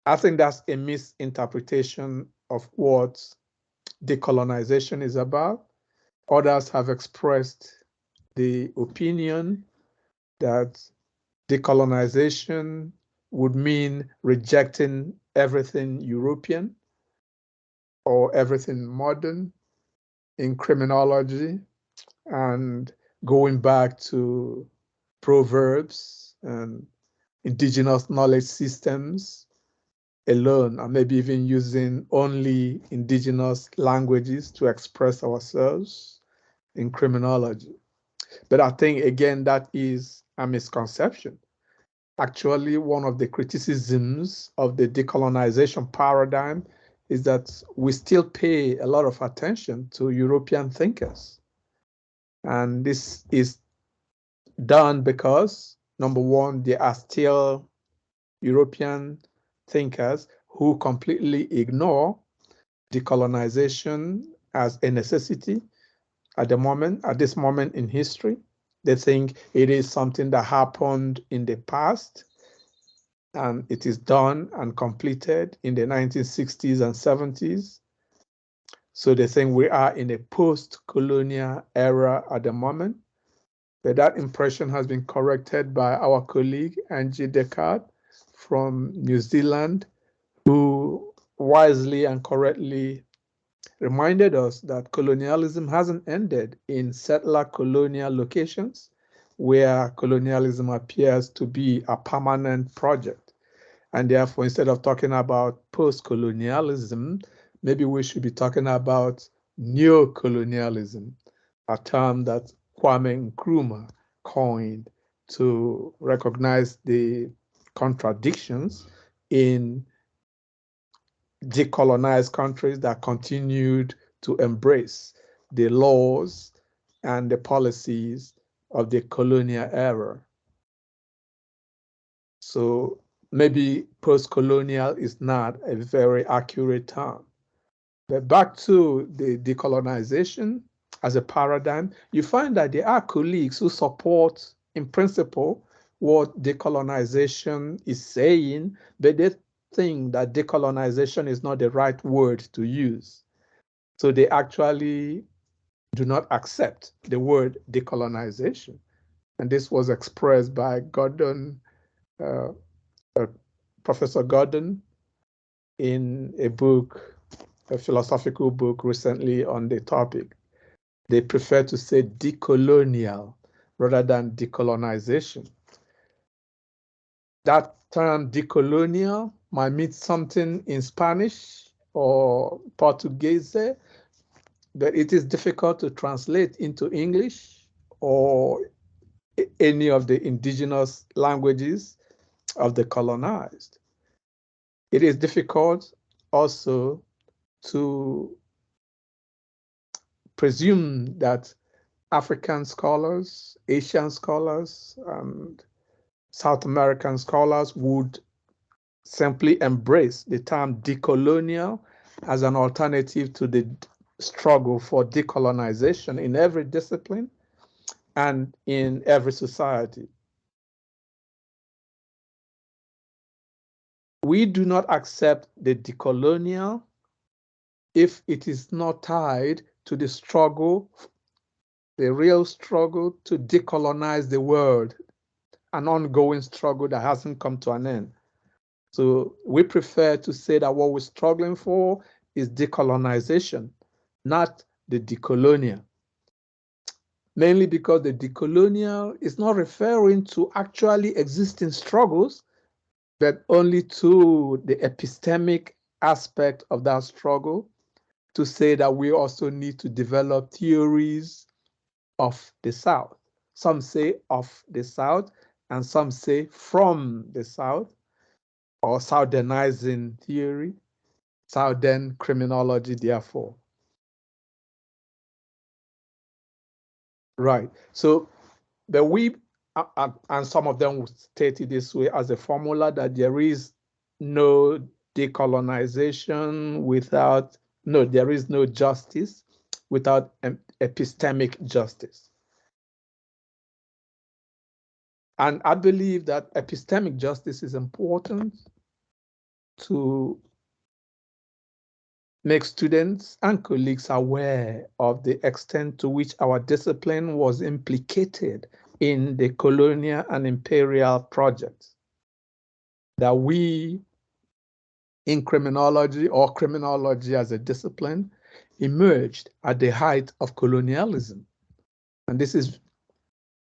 I think that's a misinterpretation of what decolonization is about. Others have expressed the opinion that decolonization would mean rejecting everything European or everything modern in criminology and going back to proverbs and indigenous knowledge systems alone, and maybe even using only indigenous languages to express ourselves in criminology. But I think, again, that is a misconception. Actually, one of the criticisms of the decolonization paradigm is that we still pay a lot of attention to European thinkers. And this is done because, number one, there are still European thinkers who completely ignore decolonization as a necessity at this moment in history. They think it is something that happened in the past and it is done and completed in the 1960s and 70s. So they think we are in a post-colonial era at the moment. But that impression has been corrected by our colleague Angie Descartes from New Zealand, who wisely and correctly reminded us that colonialism hasn't ended in settler colonial locations where colonialism appears to be a permanent project. And therefore, instead of talking about post-colonialism, maybe we should be talking about neocolonialism, a term that Kwame Nkrumah coined to recognize the contradictions in decolonized countries that continued to embrace the laws and the policies of the colonial era. So maybe post-colonial is not a very accurate term. But back to the decolonization as a paradigm, you find that there are colleagues who support, in principle, what decolonization is saying, but they think that decolonization is not the right word to use. So they actually do not accept the word decolonization. And this was expressed by Gordon, Professor Gordon, in a book, a philosophical book recently on the topic. They prefer to say decolonial rather than decolonization. That term decolonial might mean something in Spanish or Portuguese, but it is difficult to translate into English or any of the indigenous languages of the colonized. It is difficult also to presume that African scholars, Asian scholars, and South American scholars would simply embrace the term decolonial as an alternative to the struggle for decolonization in every discipline and in every society. We do not accept the decolonial if it is not tied to the struggle, the real struggle to decolonize the world, an ongoing struggle that hasn't come to an end. So we prefer to say that what we're struggling for is decolonization, not the decolonial. Mainly because the decolonial is not referring to actually existing struggles, but only to the epistemic aspect of that struggle, to say that we also need to develop theories of the South. Some say of the South, and some say from the South, or Southernizing theory, Southern criminology, therefore. Right. So, but we, and some of them would state it this way as a formula, that there is no decolonization without, no, there is no justice without epistemic justice. And I believe that epistemic justice is important to make students and colleagues aware of the extent to which our discipline was implicated in the colonial and imperial projects. That we, in criminology, or criminology as a discipline, emerged at the height of colonialism. And this is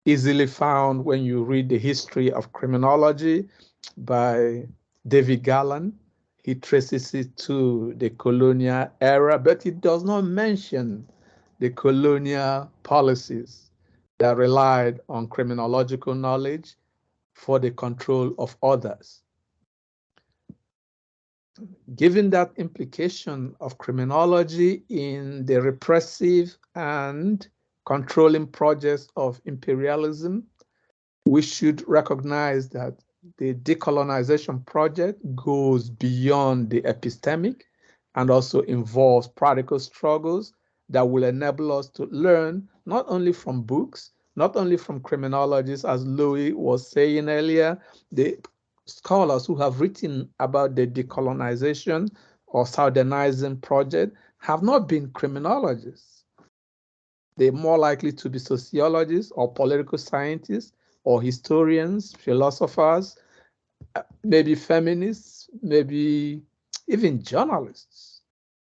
easily found when you read the history of criminology by David Garland. He traces it to the colonial era, but it does not mention the colonial policies that relied on criminological knowledge for the control of others. Given that implication of criminology in the repressive and controlling projects of imperialism, we should recognize that the decolonization project goes beyond the epistemic and also involves practical struggles that will enable us to learn not only from books, not only from criminologists, as Louis was saying earlier, the scholars who have written about the decolonization or Southernizing project have not been criminologists. They're more likely to be sociologists or political scientists or historians, philosophers, maybe feminists, maybe even journalists.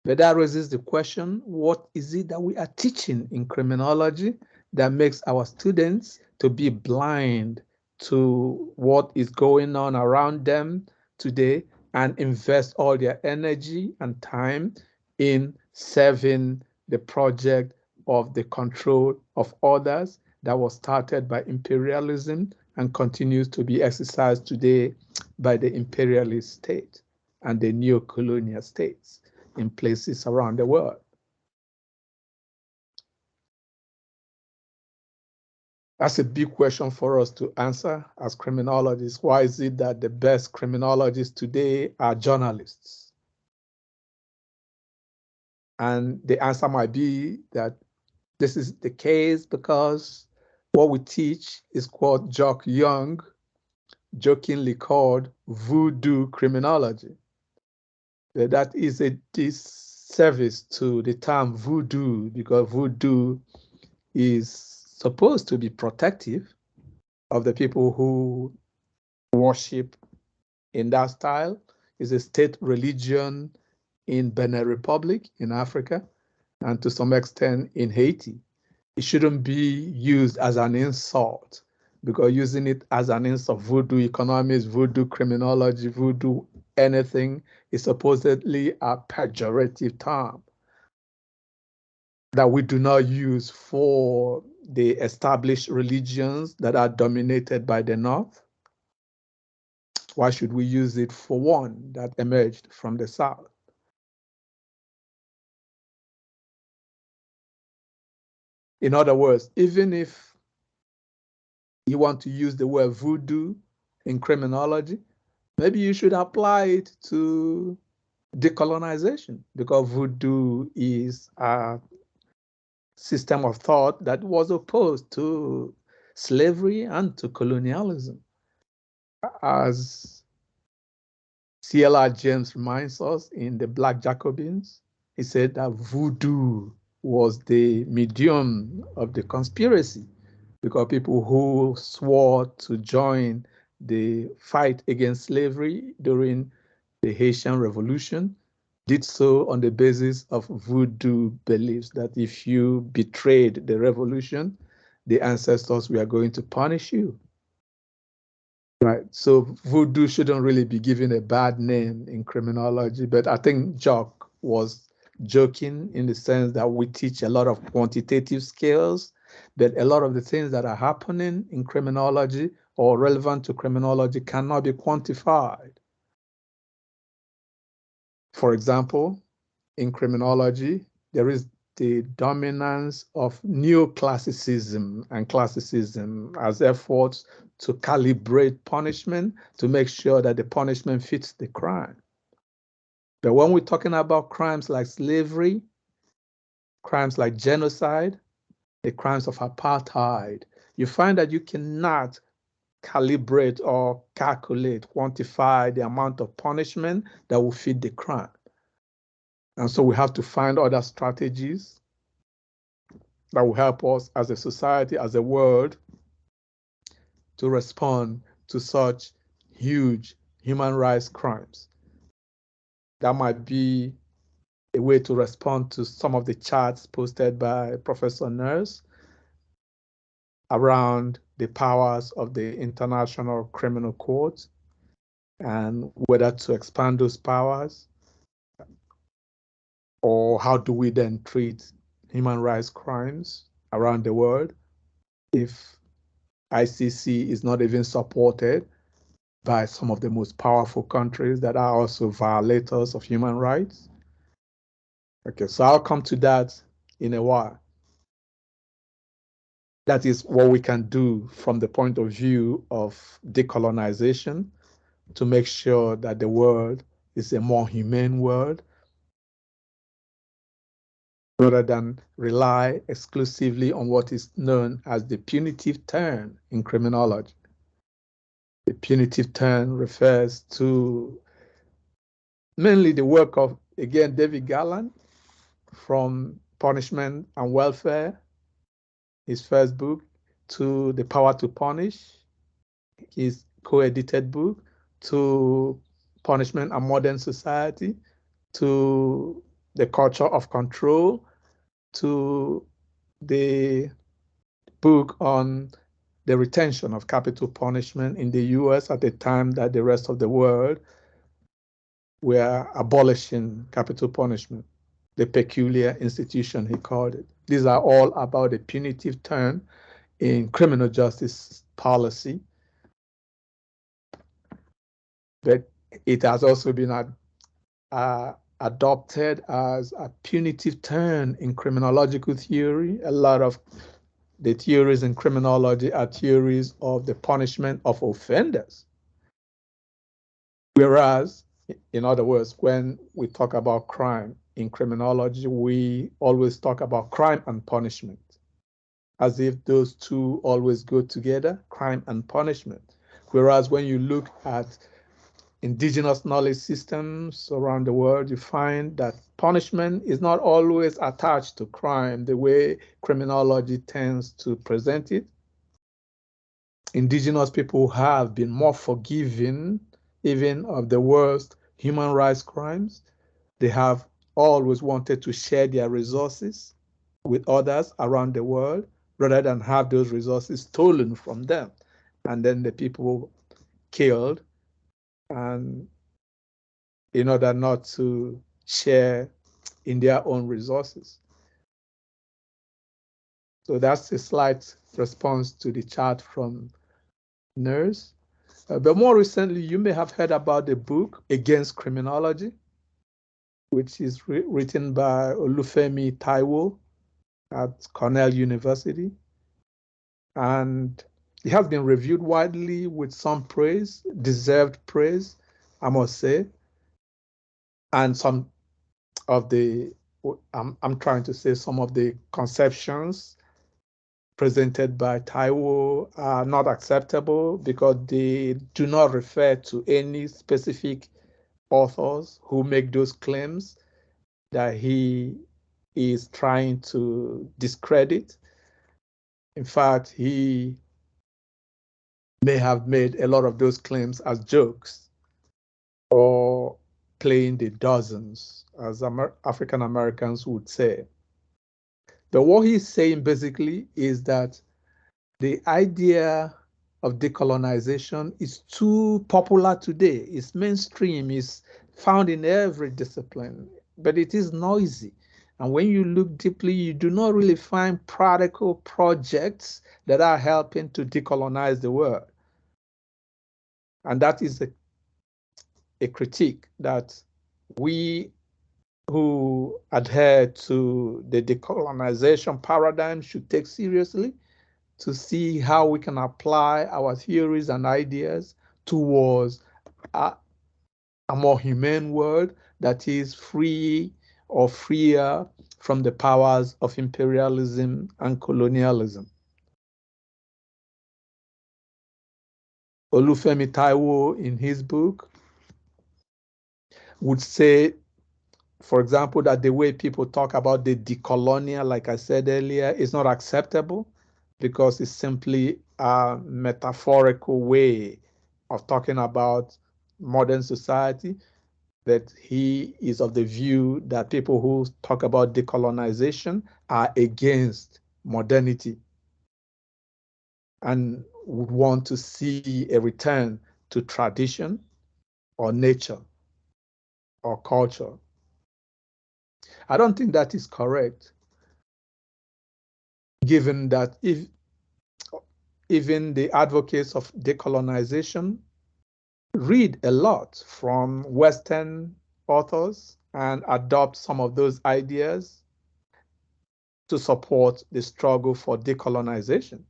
But that raises the question, what is it that we are teaching in criminology that makes our students to be blind to what is going on around them today and invest all their energy and time in serving the project of the control of others that was started by imperialism and continues to be exercised today by the imperialist state and the neo-colonial states in places around the world. That's a big question for us to answer as criminologists. Why is it that the best criminologists today are journalists? And the answer might be that this is the case because what we teach is what Jock Young jokingly called voodoo criminology. That is a disservice to the term voodoo because voodoo is supposed to be protective of the people who worship in that style. It's a state religion in Benin Republic in Africa and to some extent in Haiti. It shouldn't be used as an insult because using it as an insult, voodoo economics, voodoo criminology, voodoo anything is supposedly a pejorative term that we do not use for the established religions that are dominated by the North. Why should we use it for one that emerged from the South? In other words, even if you want to use the word voodoo in criminology, maybe you should apply it to decolonization because voodoo is a system of thought that was opposed to slavery and to colonialism. As C.L.R. James reminds us in The Black Jacobins, he said that voodoo was the medium of the conspiracy because people who swore to join the fight against slavery during the Haitian Revolution did so on the basis of voodoo beliefs that if you betrayed the revolution, the ancestors were going to punish you. Right, so voodoo shouldn't really be given a bad name in criminology, but I think Jock was joking in the sense that we teach a lot of quantitative skills, but a lot of the things that are happening in criminology or relevant to criminology cannot be quantified. For example, in criminology, there is the dominance of neoclassicism and classicism as efforts to calibrate punishment to make sure that the punishment fits the crime. But when we're talking about crimes like slavery, crimes like genocide, the crimes of apartheid, you find that you cannot calibrate or calculate, quantify the amount of punishment that will fit the crime. And so we have to find other strategies that will help us as a society, as a world, to respond to such huge human rights crimes. That might be a way to respond to some of the charts posted by Professor Nurse around the powers of the International Criminal Court and whether to expand those powers, or how do we then treat human rights crimes around the world if ICC is not even supported by some of the most powerful countries that are also violators of human rights. Okay, so I'll come to that in a while. That is what we can do from the point of view of decolonization to make sure that the world is a more humane world rather than rely exclusively on what is known as the punitive turn in criminology. The punitive turn refers to mainly the work of, again, David Garland from Punishment and Welfare, his first book, to The Power to Punish, his co-edited book, to Punishment and Modern Society, to The Culture of Control, to the book on the retention of capital punishment in the US at the time that the rest of the world were abolishing capital punishment. the peculiar institution, he called it. These are all about a punitive turn in criminal justice policy, but it has also been adopted as a punitive turn in criminological theory. A lot of the theories in criminology are theories of the punishment of offenders. Whereas, in other words, when we talk about crime in criminology, we always talk about crime and punishment, as if those two always go together, crime and punishment. Whereas when you look at indigenous knowledge systems around the world, you find that punishment is not always attached to crime the way criminology tends to present it. Indigenous people have been more forgiving even of the worst human rights crimes. They have always wanted to share their resources with others around the world rather than have those resources stolen from them and then the people killed, and in order not to share in their own resources. So that's a slight response to the chat from Nurse. But more recently, you may have heard about the book Against Criminology, which is written by Olufemi Taiwo at Cornell University. And it has been reviewed widely with some praise, deserved praise, I must say. And some of the, I'm trying to say some of the conceptions presented by Taiwo are not acceptable because they do not refer to any specific authors who make those claims that he is trying to discredit. In fact, he may have made a lot of those claims as jokes or playing the dozens, as African Americans would say. But what he's saying basically is that the idea of decolonization is too popular today. It's mainstream, it's found in every discipline, but it is noisy. And when you look deeply, you do not really find practical projects that are helping to decolonize the world. And that is a critique that we who adhere to the decolonization paradigm should take seriously, to see how we can apply our theories and ideas towards a more humane world that is free or freer from the powers of imperialism and colonialism. Olufemi Taiwo, in his book, would say, for example, that the way people talk about the decolonial, like I said earlier, is not acceptable because it's simply a metaphorical way of talking about modern society. That he is of the view that people who talk about decolonization are against modernity and would want to see a return to tradition or nature or culture. I don't think that is correct, given that if even the advocates of decolonization read a lot from Western authors and adopt some of those ideas to support the struggle for decolonization.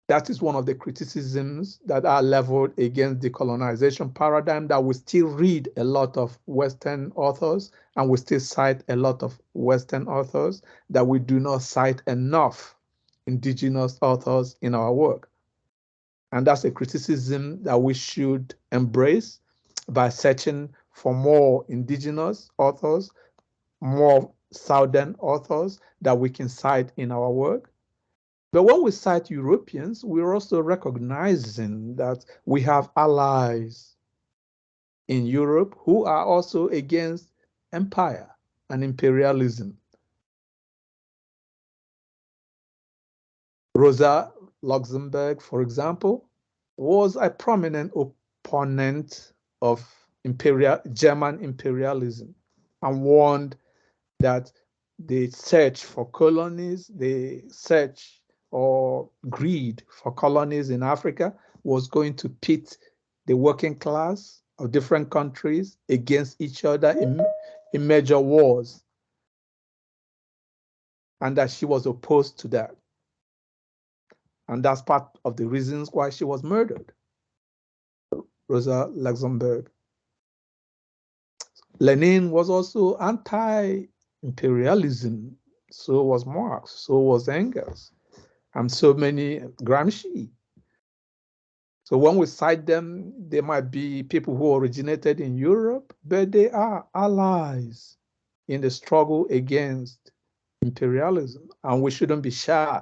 That is one of the criticisms that are leveled against the colonization paradigm, that we still read a lot of Western authors and we still cite a lot of Western authors, that we do not cite enough indigenous authors in our work. And that's a criticism that we should embrace by searching for more indigenous authors, more Southern authors that we can cite in our work. But when we cite Europeans, we're also recognizing that we have allies in Europe who are also against empire and imperialism. Rosa Luxemburg, for example, was a prominent opponent of German imperialism and warned that the search for colonies, the search or greed for colonies in Africa was going to pit the working class of different countries against each other in major wars, and that she was opposed to that. And that's part of the reasons why she was murdered, Rosa Luxemburg. Lenin was also anti-imperialism. So was Marx, so was Engels, and so many Gramsci. So when we cite them, they might be people who originated in Europe, but they are allies in the struggle against imperialism, and we shouldn't be shy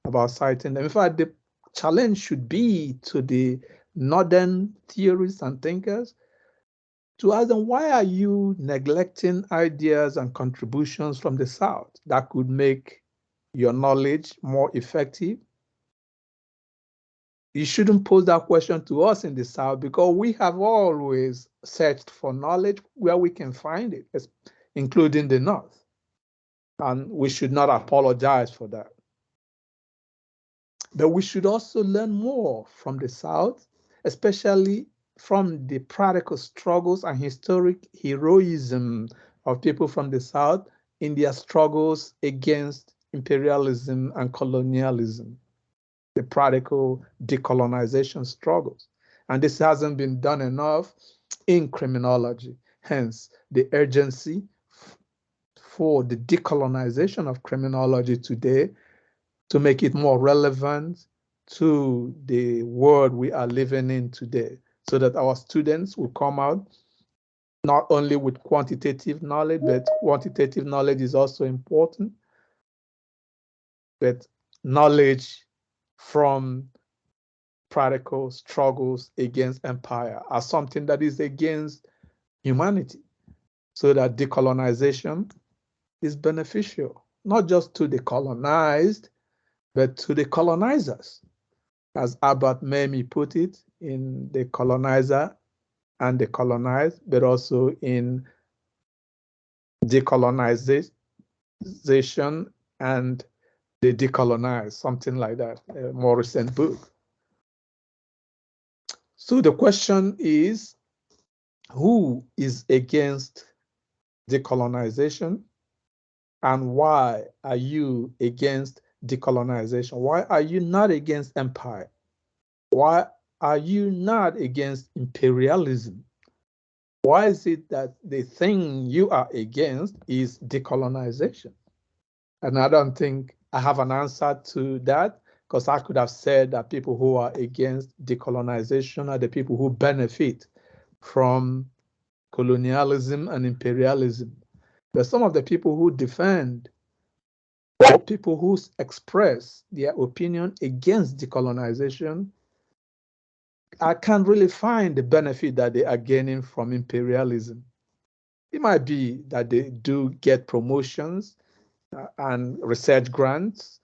about citing them. In fact, the challenge should be to the northern theorists and thinkers to ask them, why are you neglecting ideas and contributions from the South that could make your knowledge more effective? You shouldn't pose that question to us in the South, because we have always searched for knowledge where we can find it, including the North. And we should not apologize for that. But we should also learn more from the South, especially from the practical struggles and historic heroism of people from the South in their struggles against imperialism and colonialism, the practical decolonization struggles. And this hasn't been done enough in criminology. Hence, the urgency for the decolonization of criminology today to make it more relevant to the world we are living in today, so that our students will come out not only with quantitative knowledge, but quantitative knowledge is also important, but knowledge from practical struggles against empire as something that is against humanity, so that decolonization is beneficial, not just to the colonized, but to the colonizers. As Albert Memmi put it, in The Colonizer and the Colonized, but also in Decolonization and the Decolonized, something like that, a more recent book. So the question is, who is against decolonization, and why are you against decolonization? Why are you not against empire? Why are you not against imperialism? Why is it that the thing you are against is decolonization? And I don't think I have an answer to that, because I could have said that people who are against decolonization are the people who benefit from colonialism and imperialism. But some of the people who defend, or people who express their opinion against decolonization, I can't really find the benefit that they are gaining from imperialism. It might be that they do get promotions and research grants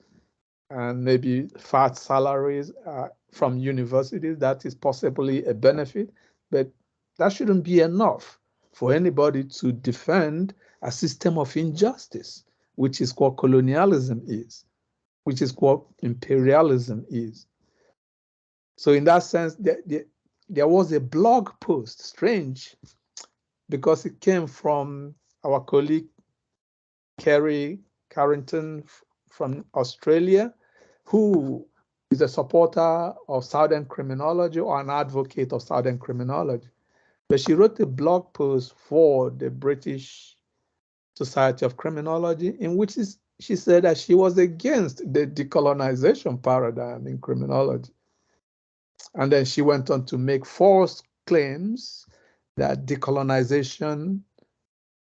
and maybe fat salaries from universities. That is possibly a benefit, but that shouldn't be enough for anybody to defend a system of injustice, which is what colonialism is, which is what imperialism is. So in that sense, there was a blog post, strange, because it came from our colleague Kerry Carrington from Australia, who is a supporter of Southern criminology or an advocate of Southern criminology. But she wrote a blog post for the British Society of Criminology in which she said that she was against the decolonization paradigm in criminology. And then she went on to make false claims that decolonization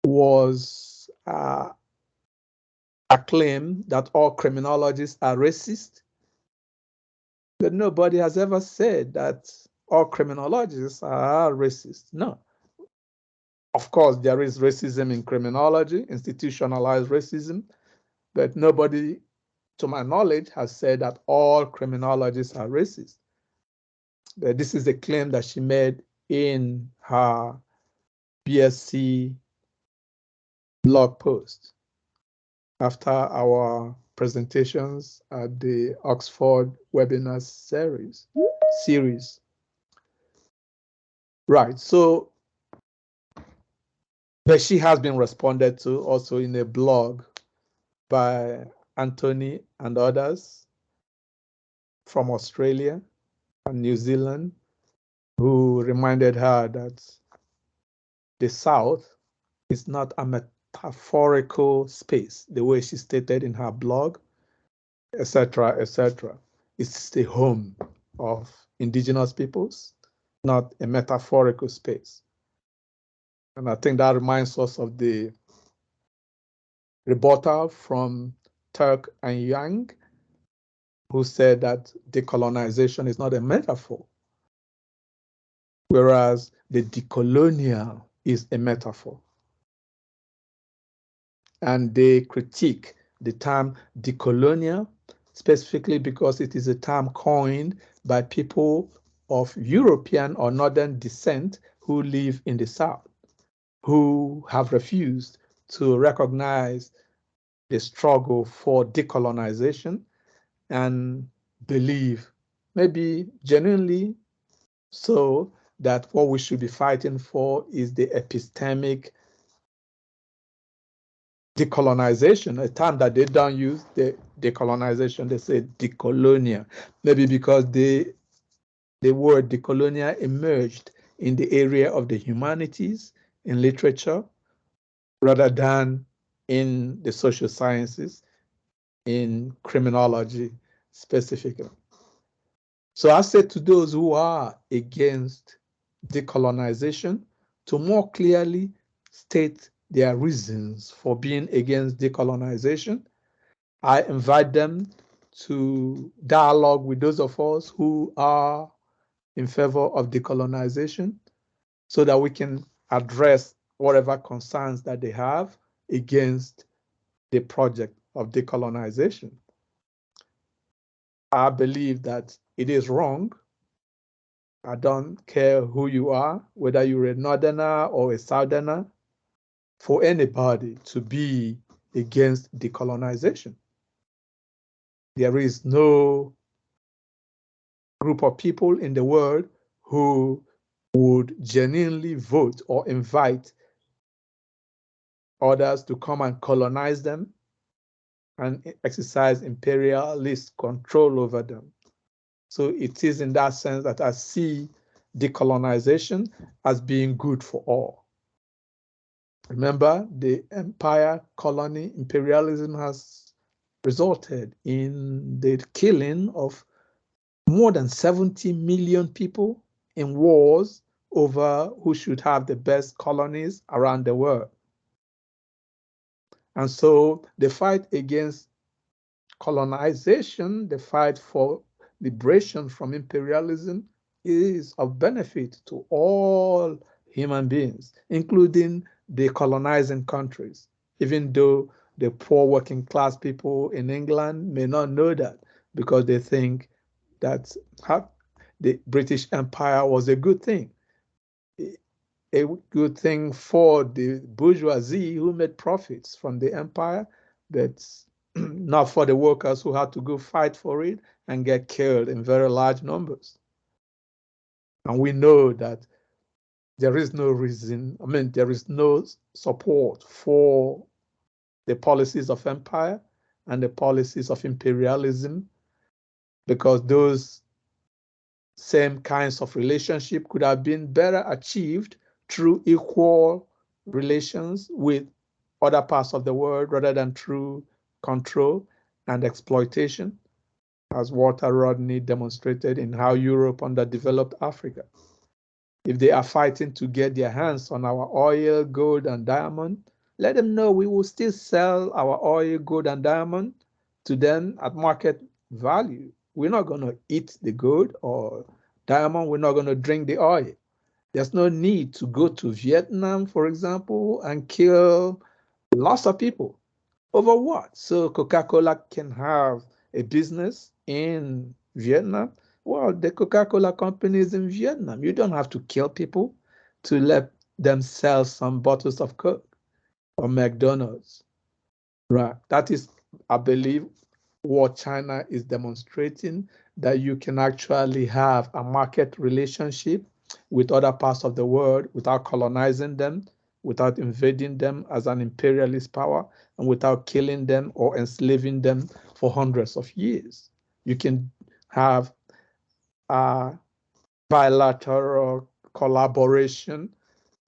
was a claim that all criminologists are racist. But nobody has ever said that all criminologists are racist. No. Of course, there is racism in criminology, institutionalized racism, but nobody, to my knowledge, has said that all criminologists are racist. But this is a claim that she made in her BSc blog post after our presentations at the Oxford webinar series. Right, so but she has been responded to also in a blog by Anthony and others from Australia and New Zealand, who reminded her that the South is not a metaphorical space, the way she stated in her blog, etc., etc. It's the home of indigenous peoples, not a metaphorical space. And I think that reminds us of the rebuttal from Turk and Yang, who said that decolonization is not a metaphor, whereas the decolonial is a metaphor. And they critique the term decolonial specifically because it is a term coined by people of European or Northern descent who live in the South, who have refused to recognize the struggle for decolonization and believe, maybe genuinely so, that what we should be fighting for is the epistemic decolonization, a term that they don't use, the decolonization, they say decolonial, maybe because the word decolonial emerged in the area of the humanities, in literature, rather than in the social sciences, in criminology specifically. So I say to those who are against decolonization to more clearly state their reasons for being against decolonization. I invite them to dialogue with those of us who are in favor of decolonization so that we can address whatever concerns that they have against the project of decolonization. I believe that it is wrong. I don't care who you are, whether you're a Northerner or a Southerner, for anybody to be against decolonization. There is no group of people in the world who would genuinely vote or invite others to come and colonize them and exercise imperialist control over them. So it is in that sense that I see decolonization as being good for all. Remember, the empire, colony, imperialism has resulted in the killing of more than 70 million people in wars over who should have the best colonies around the world. And so the fight against colonization, the fight for liberation from imperialism, is of benefit to all human beings, including the colonizing countries, even though the poor working class people in England may not know that because they think that the British Empire was a good thing. A good thing for the bourgeoisie who made profits from the empire, but not for the workers who had to go fight for it and get killed in very large numbers. And we know that there is no reason, there is no support for the policies of empire and the policies of imperialism, because those same kinds of relationship could have been better achieved through equal relations with other parts of the world rather than through control and exploitation, as Walter Rodney demonstrated in How Europe Underdeveloped Africa. If they are fighting to get their hands on our oil, gold, and diamond, let them know we will still sell our oil, gold, and diamond to them at market value. We're not going to eat the gold or diamond. We're not going to drink the oil. There's no need to go to Vietnam, for example, and kill lots of people. Over what? So Coca-Cola can have a business in Vietnam? Well, the Coca-Cola company is in Vietnam. You don't have to kill people to let themselves some bottles of Coke or McDonald's. Right. That is, I believe, what China is demonstrating, that you can actually have a market relationship with other parts of the world without colonizing them, without invading them as an imperialist power, and without killing them or enslaving them for hundreds of years. You can have a bilateral collaboration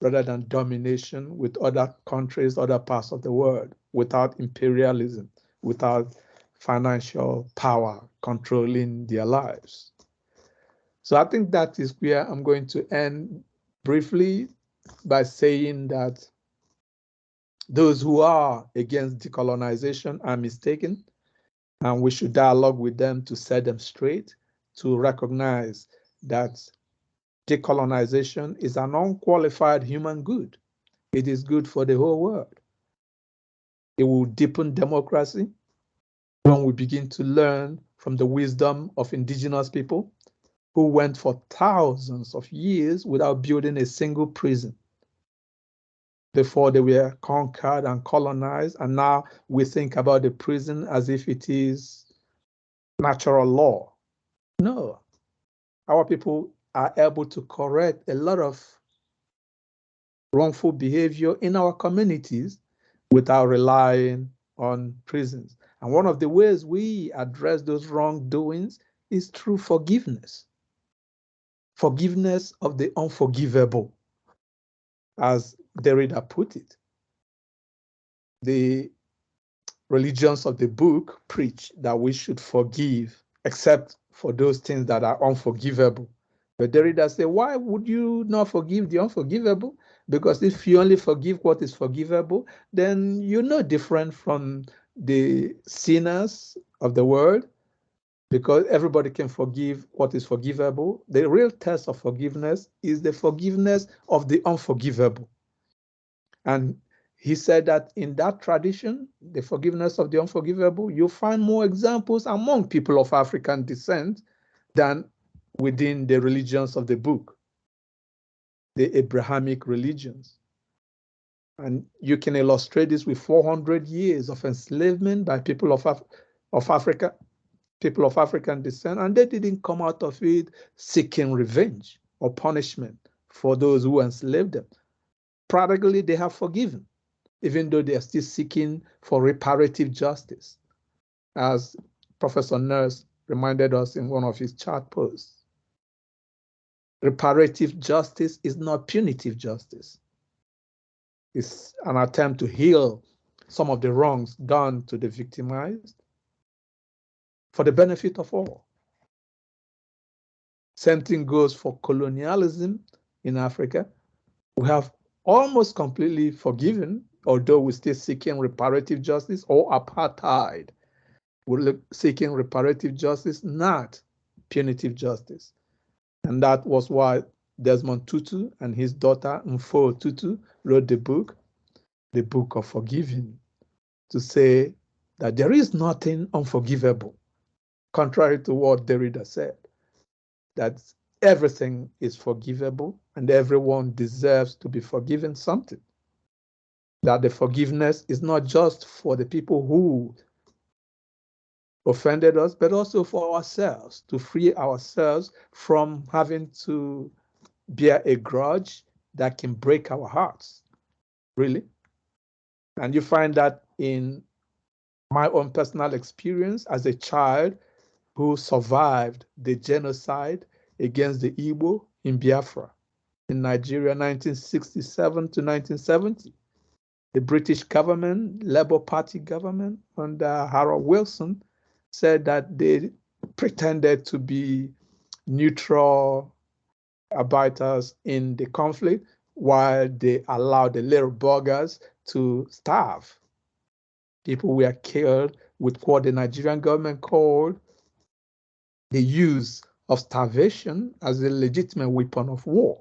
rather than domination with other countries, other parts of the world, without imperialism, without financial power controlling their lives. So I think that is where I'm going to end briefly by saying that those who are against decolonization are mistaken, and we should dialogue with them to set them straight, to recognize that decolonization is an unqualified human good. It is good for the whole world. It will deepen democracy when we begin to learn from the wisdom of indigenous people who went for thousands of years without building a single prison before they were conquered and colonized. And now we think about the prison as if it is natural law. No, our people are able to correct a lot of wrongful behavior in our communities without relying on prisons. And one of the ways we address those wrongdoings is through forgiveness. Forgiveness of the unforgivable, as Derrida put it. The religions of the book preach that we should forgive, except for those things that are unforgivable. But Derrida said, why would you not forgive the unforgivable? Because if you only forgive what is forgivable, then you're no different from the sinners of the world, because everybody can forgive what is forgivable. The real test of forgiveness is the forgiveness of the unforgivable. And he said that in that tradition, the forgiveness of the unforgivable, you'll find more examples among people of African descent than within the religions of the book, the Abrahamic religions. And you can illustrate this with 400 years of enslavement by people of Africa, people of African descent, and they didn't come out of it seeking revenge or punishment for those who enslaved them. Practically, they have forgiven, even though they are still seeking for reparative justice, as Professor Nurse reminded us in one of his chart posts. Reparative justice is not punitive justice. It's an attempt to heal some of the wrongs done to the victimized for the benefit of all. Same thing goes for colonialism in Africa. We have almost completely forgiven, although we're still seeking reparative justice, or apartheid. We're seeking reparative justice, not punitive justice. And that was why Desmond Tutu and his daughter Mfo Tutu wrote the book of forgiving, to say that there is nothing unforgivable, contrary to what Derrida said, that everything is forgivable and everyone deserves to be forgiven something. That the forgiveness is not just for the people who offended us, but also for ourselves, to free ourselves from having to bear a grudge that can break our hearts, really. And you find that in my own personal experience as a child who survived the genocide against the Igbo in Biafra in Nigeria, 1967 to 1970. The British government, Labour Party government under Harold Wilson, said that they pretended to be neutral arbiters in the conflict while they allowed the little buggers to starve. People were killed with what the Nigerian government called the use of starvation as a legitimate weapon of war.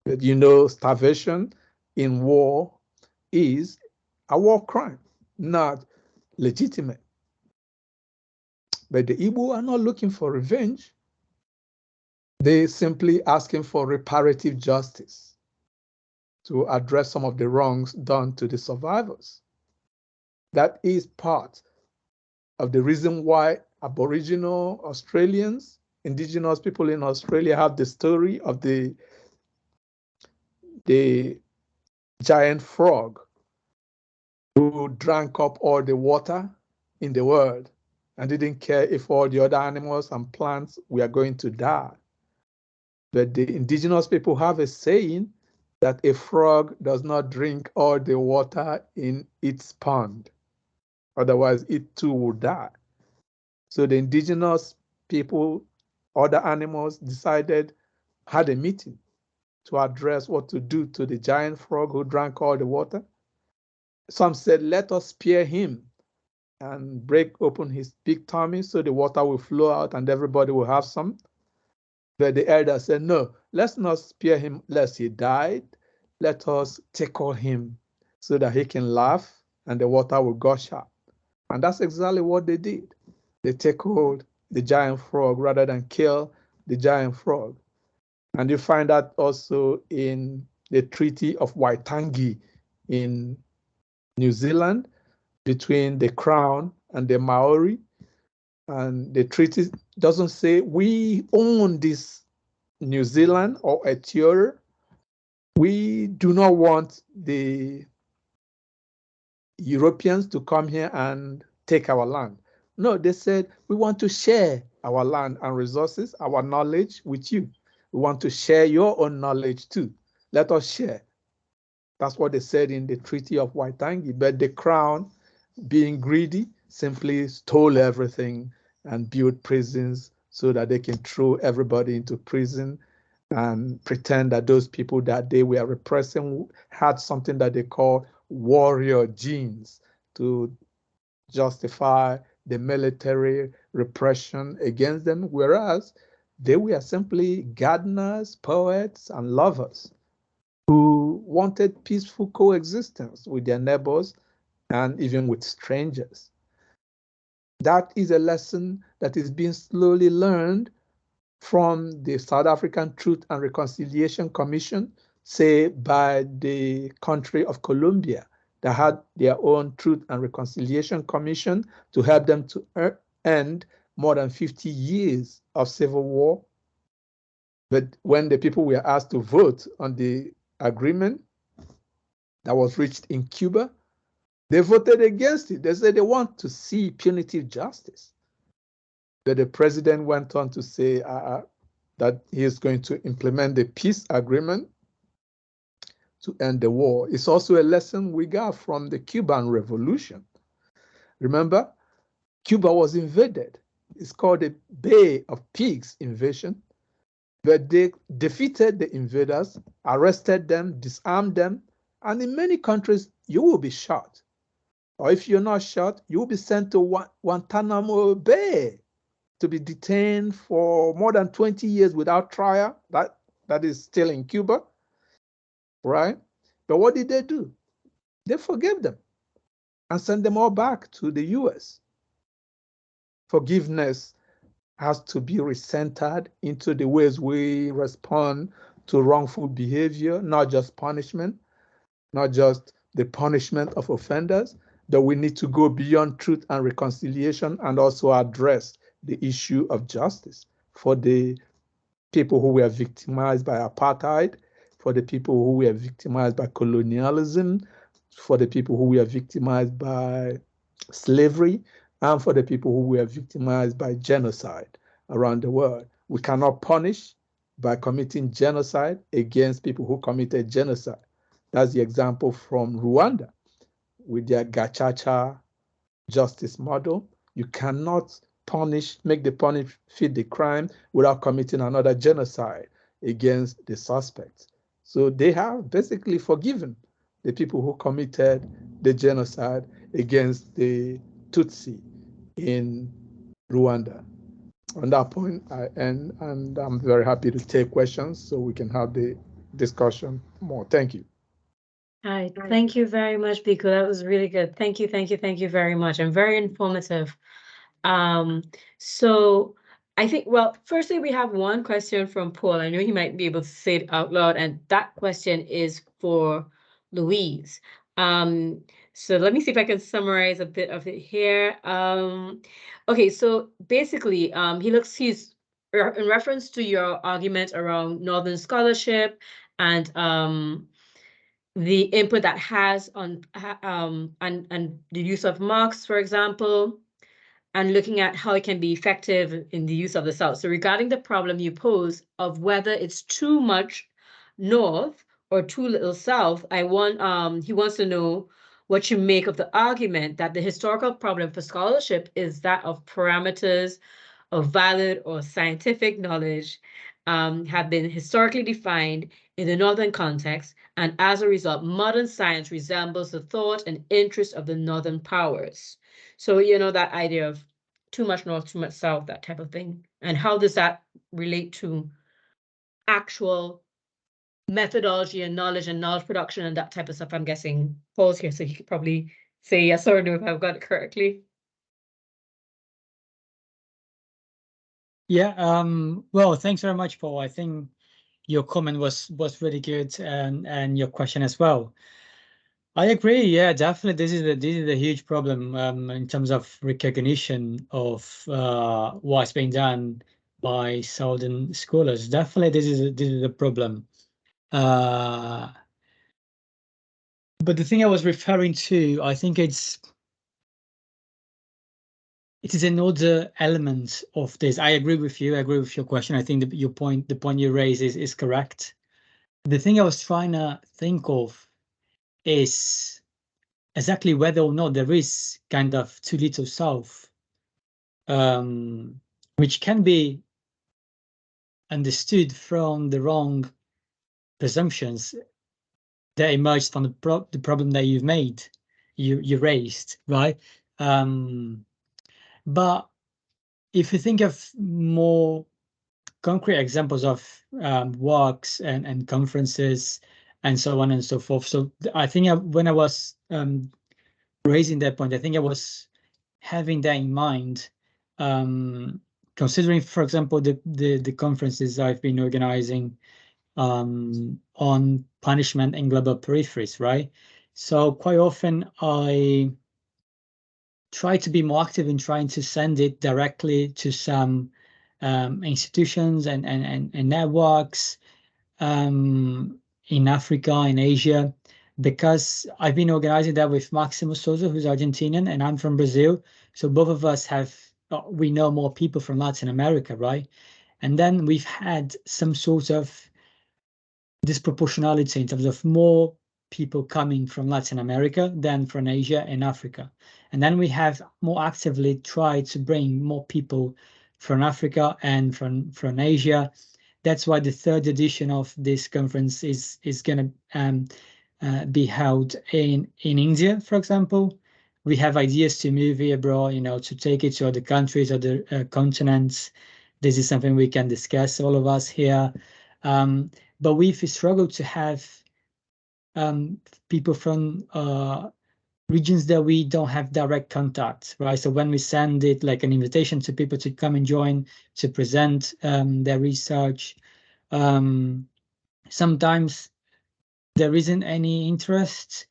But you know, starvation in war is a war crime, not legitimate. But the Igbo are not looking for revenge. They're simply asking for reparative justice. to address some of the wrongs done to the survivors. That is part of the reason why Aboriginal Australians, indigenous people in Australia, have the story of the giant frog who drank up all the water in the world and didn't care if all the other animals and plants were going to die. But the indigenous people have a saying that a frog does not drink all the water in its pond. Otherwise, it too will die. So the indigenous people, other animals had a meeting to address what to do to the giant frog who drank all the water. Some said, let us spear him and break open his big tummy so the water will flow out and everybody will have some. But the elder said, no, let's not spear him lest he died. Let us tickle him so that he can laugh and the water will gush out. And that's exactly what they did. They tickled the giant frog rather than kill the giant frog. And you find that also in the Treaty of Waitangi in New Zealand between the Crown and the Maori. And the treaty doesn't say we own this New Zealand or Aotearoa. We do not want the Europeans to come here and take our land. No, they said we want to share our land and resources, our knowledge with you. We want to share your own knowledge too. Let us share. That's what they said in the Treaty of Waitangi. But the Crown, being greedy, simply stole everything and built prisons so that they can throw everybody into prison and pretend that those people that they were repressing had something that they call warrior genes to justify the military repression against them, whereas they were simply gardeners, poets, and lovers who wanted peaceful coexistence with their neighbors and even with strangers. That is a lesson that is being slowly learned from the South African Truth and Reconciliation Commission, say by the country of Colombia, that had their own Truth and Reconciliation Commission to help them to end more than 50 years of civil war. But when the people were asked to vote on the agreement that was reached in Cuba, they voted against it. They said they want to see punitive justice. But the president went on to say that he is going to implement the peace agreement to end the war. It's also a lesson we got from the Cuban Revolution. Remember, Cuba was invaded. It's called the Bay of Pigs invasion. But they defeated the invaders, arrested them, disarmed them, and in many countries, you will be shot. Or if you're not shot, you will be sent to Guantanamo Bay to be detained for more than 20 years without trial. That is still in Cuba, right? But what did they do? They forgave them and sent them all back to the US. Forgiveness has to be recentered into the ways we respond to wrongful behavior, not just punishment, not just the punishment of offenders, but we need to go beyond truth and reconciliation and also address the issue of justice for the people who were victimized by apartheid, for the people who were victimized by colonialism, for the people who were victimized by slavery, and for the people who were victimized by genocide around the world. We cannot punish by committing genocide against people who committed genocide. That's the example from Rwanda with their Gacaca justice model. You cannot make the punish fit the crime without committing another genocide against the suspects. So they have basically forgiven the people who committed the genocide against the Tutsi in Rwanda. On that point, I end, and I'm very happy to take questions so we can have the discussion more. Thank you. Hi, thank you very much, Biko. That was really good. Thank you very much, and very informative. So I think, well, firstly, we have one question from Paul. I know he might be able to say it out loud, and that question is for Louise. So let me see if I can summarize a bit of it here. Okay, so basically, he's in reference to your argument around Northern scholarship and the input that has on and the use of Marx, for example, and looking at how it can be effective in the use of the South. So regarding the problem you pose of whether it's too much North or too little South, he wants to know what you make of the argument that the historical problem for scholarship is that of parameters of valid or scientific knowledge have been historically defined in the Northern context, and as a result, modern science resembles the thought and interest of the Northern powers. So, that idea of too much North, too much South, that type of thing. And how does that relate to actual methodology and knowledge production and that type of stuff? I'm guessing Paul's here, so he could probably say yes or no if I've got it correctly. Yeah, well, thanks very much, Paul. I think your comment was really good, and your question as well. I agree. Yeah, definitely. This is a huge problem in terms of recognition of what's being done by Southern scholars. Definitely, this is a problem. But the thing I was referring to, I think it is another element of this. I agree with you. I agree with your question. I think the point you raise is correct. The thing I was trying to think of is exactly whether or not there is kind of too little South, which can be understood from the wrong presumptions that emerged from the problem that you raised, right? But if you think of more concrete examples of works and conferences and so on and so forth, so I think when I was raising that point, I think I was having that in mind, considering, for example, the conferences I've been organizing on punishment in global peripheries, right? So quite often I try to be more active in trying to send it directly to some institutions and networks in Africa, in Asia, because I've been organizing that with Maximo Souza, who's Argentinian, and I'm from Brazil. So both of us we know more people from Latin America, right? And then we've had some sort of disproportionality in terms of more people coming from Latin America than from Asia and Africa. And then we have more actively tried to bring more people from Africa and from Asia. That's why the third edition of this conference is going to be held in India, for example. We have ideas to move here abroad, to take it to other countries, other continents. This is something we can discuss, all of us here. But we've struggled to have people from regions that we don't have direct contact, right? So when we send it like an invitation to people to come and join, to present their research, sometimes there isn't any interest.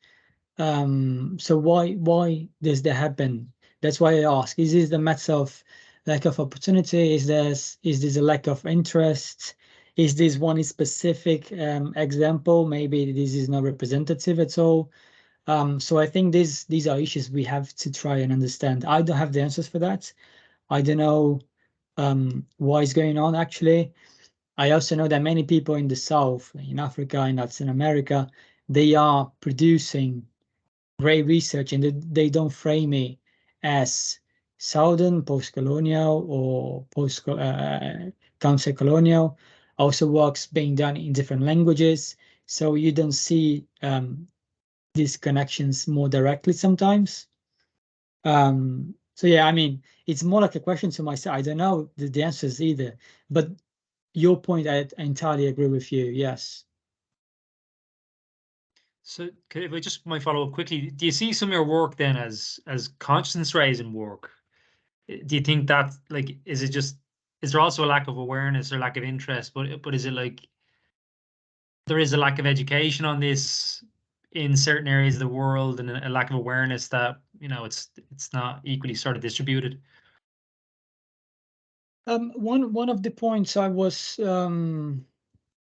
So why does that happen? That's why I ask, is this the matter of lack of opportunity? Is this a lack of interest? Is this one specific example? Maybe this is not representative at all. So I think these are issues we have to try and understand. I don't have the answers for that. I don't know what is going on actually. I also know that many people in the South, in Africa, in Latin America, they are producing great research, and they don't frame it as Southern, post-colonial, or counter-colonial. Also works being done in different languages, so you don't see these connections more directly sometimes. So yeah, I mean, it's more like a question to myself. I don't know the answers either, but your point, I entirely agree with you. Yes. So if I just might follow up quickly, do you see some of your work then as consciousness raising work? Do you think that, like, is it just is there also a lack of awareness or lack of interest? But is it like there is a lack of education on this in certain areas of the world, and a lack of awareness that, you know, it's not equally sort of distributed? One of the points I was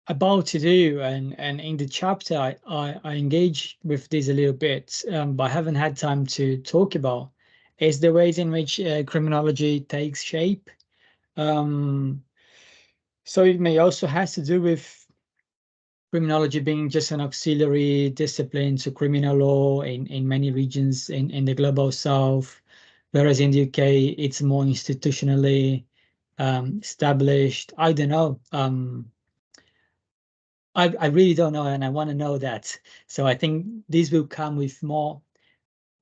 about to do, and in the chapter I engage with this a little bit, but I haven't had time to talk about, is the ways in which criminology takes shape. So it may also has to do with criminology being just an auxiliary discipline to criminal law in many regions in the global south, whereas in the UK it's more institutionally established. I don't know. I really don't know, and I want to know that. So I think these will come with more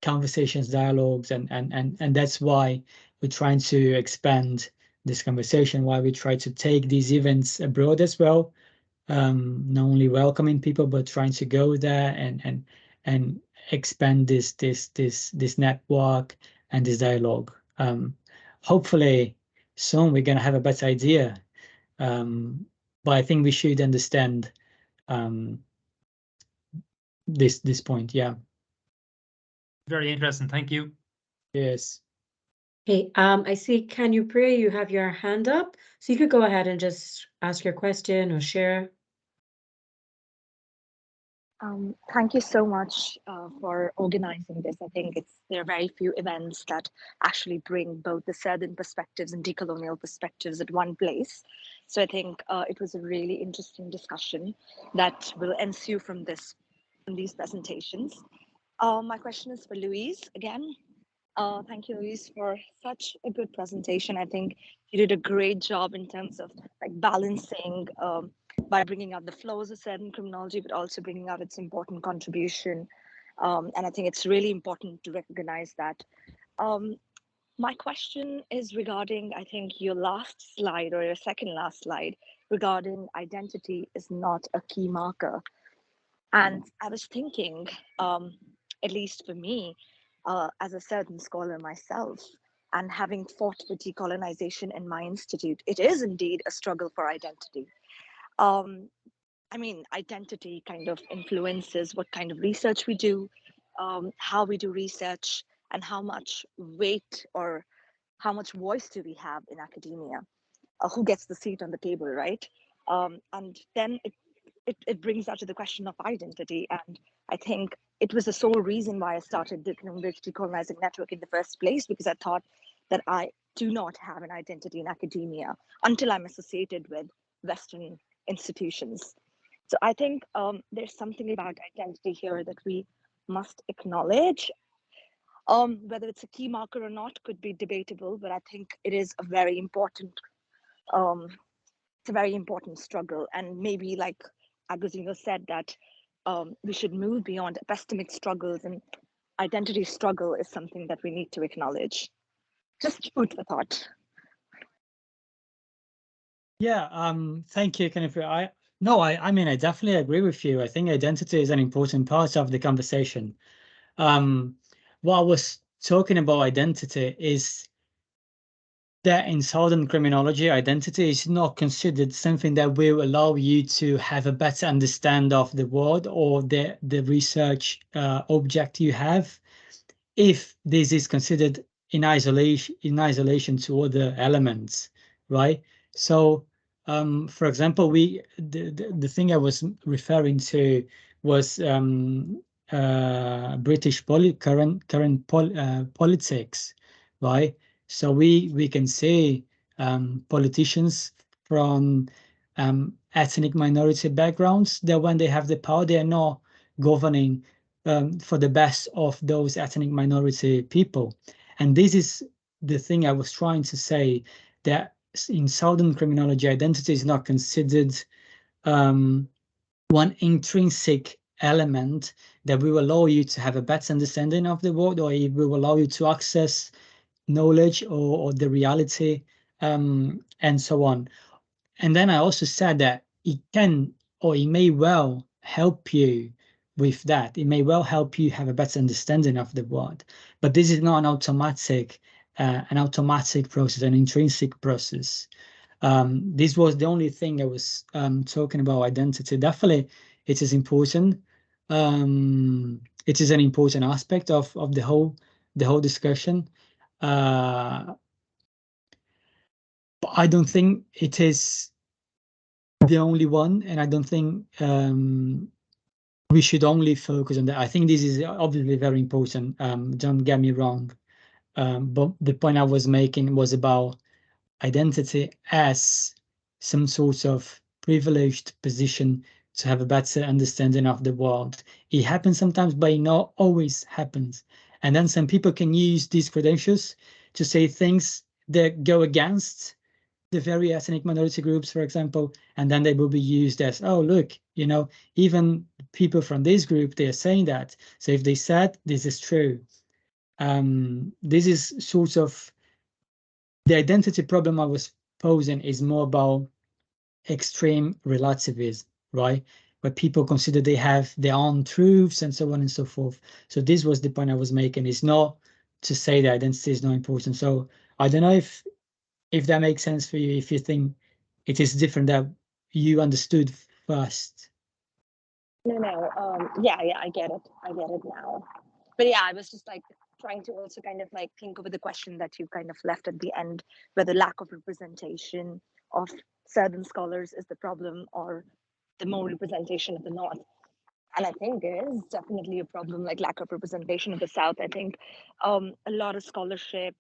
conversations, dialogues, and that's why we're trying to expand this conversation, why we try to take these events abroad as well, not only welcoming people, but trying to go there and expand this network and this dialogue. Hopefully soon we're gonna have a better idea, but I think we should understand this point. Yeah. Very interesting. Thank you. Yes. Hey, I see, Can You Pray? You have your hand up, so you could go ahead and just ask your question or share. Thank you so much for organizing this. I think there are very few events that actually bring both the Southern perspectives and decolonial perspectives at one place. So I think it was a really interesting discussion that will ensue from these presentations. My question is for Louise again. Thank you, Louise, for such a good presentation. I think you did a great job in terms of like balancing by bringing out the flaws of certain criminology, but also bringing out its important contribution. And I think it's really important to recognize that. My question is regarding, I think, your last slide or your second last slide regarding identity is not a key marker. And I was thinking, at least for me, as a certain scholar myself, and having fought for decolonization in my institute, it is indeed a struggle for identity. I mean, identity kind of influences what kind of research we do, how we do research, and how much weight or how much voice do we have in academia, who gets the seat on the table, right? And then it brings out to the question of identity. And I think it was the sole reason why I started the Cambridge Decolonizing Network in the first place, because I thought that I do not have an identity in academia until I'm associated with Western institutions. So I think there's something about identity here that we must acknowledge. Whether it's a key marker or not could be debatable, but I think it is a very important, it's a very important struggle. And maybe like Agostino said, that we should move beyond epistemic struggles, and identity struggle is something that we need to acknowledge. Just food for thought. Yeah, thank you, Kenneth. I mean, I definitely agree with you. I think identity is an important part of the conversation. What I was talking about identity is that in Southern criminology, identity is not considered something that will allow you to have a better understanding of the world or the research object you have, if this is considered in isolation to other elements, right? So, for example, the thing I was referring to was British current politics, right? So we can see politicians from ethnic minority backgrounds that when they have the power, they are not governing for the best of those ethnic minority people. And this is the thing I was trying to say, that in Southern criminology, identity is not considered one intrinsic element that will allow you to have a better understanding of the world, or it will allow you to access knowledge or the reality, and so on. And then I also said that it can, or it may well help you with that. It may well help you have a better understanding of the world, but this is not an automatic an automatic process, an intrinsic process. This was the only thing I was talking about identity. Definitely, it is important. It is an important aspect of the whole discussion. But I don't think it is the only one, and I don't think we should only focus on that. I think this is obviously very important. Don't get me wrong. But the point I was making was about identity as some sort of privileged position to have a better understanding of the world. It happens sometimes, but it not always happens. And then some people can use these credentials to say things that go against the very ethnic minority groups, for example, and then they will be used as, oh, look, you know, even people from this group, they are saying that. So if they said this is true, this is sort of the identity problem I was posing is more about extreme relativism, right? Where people consider they have their own truths and so on and so forth. So this was the point I was making. It's not to say that identity is not important. So I don't know if that makes sense for you, if you think it is different that you understood first. No. Yeah, I get it. I get it now. But yeah, I was just like trying to also kind of like think over the question that you kind of left at the end, whether lack of representation of Southern scholars is the problem or the more representation of the North. And I think there is definitely a problem, like lack of representation of the South. I think a lot of scholarship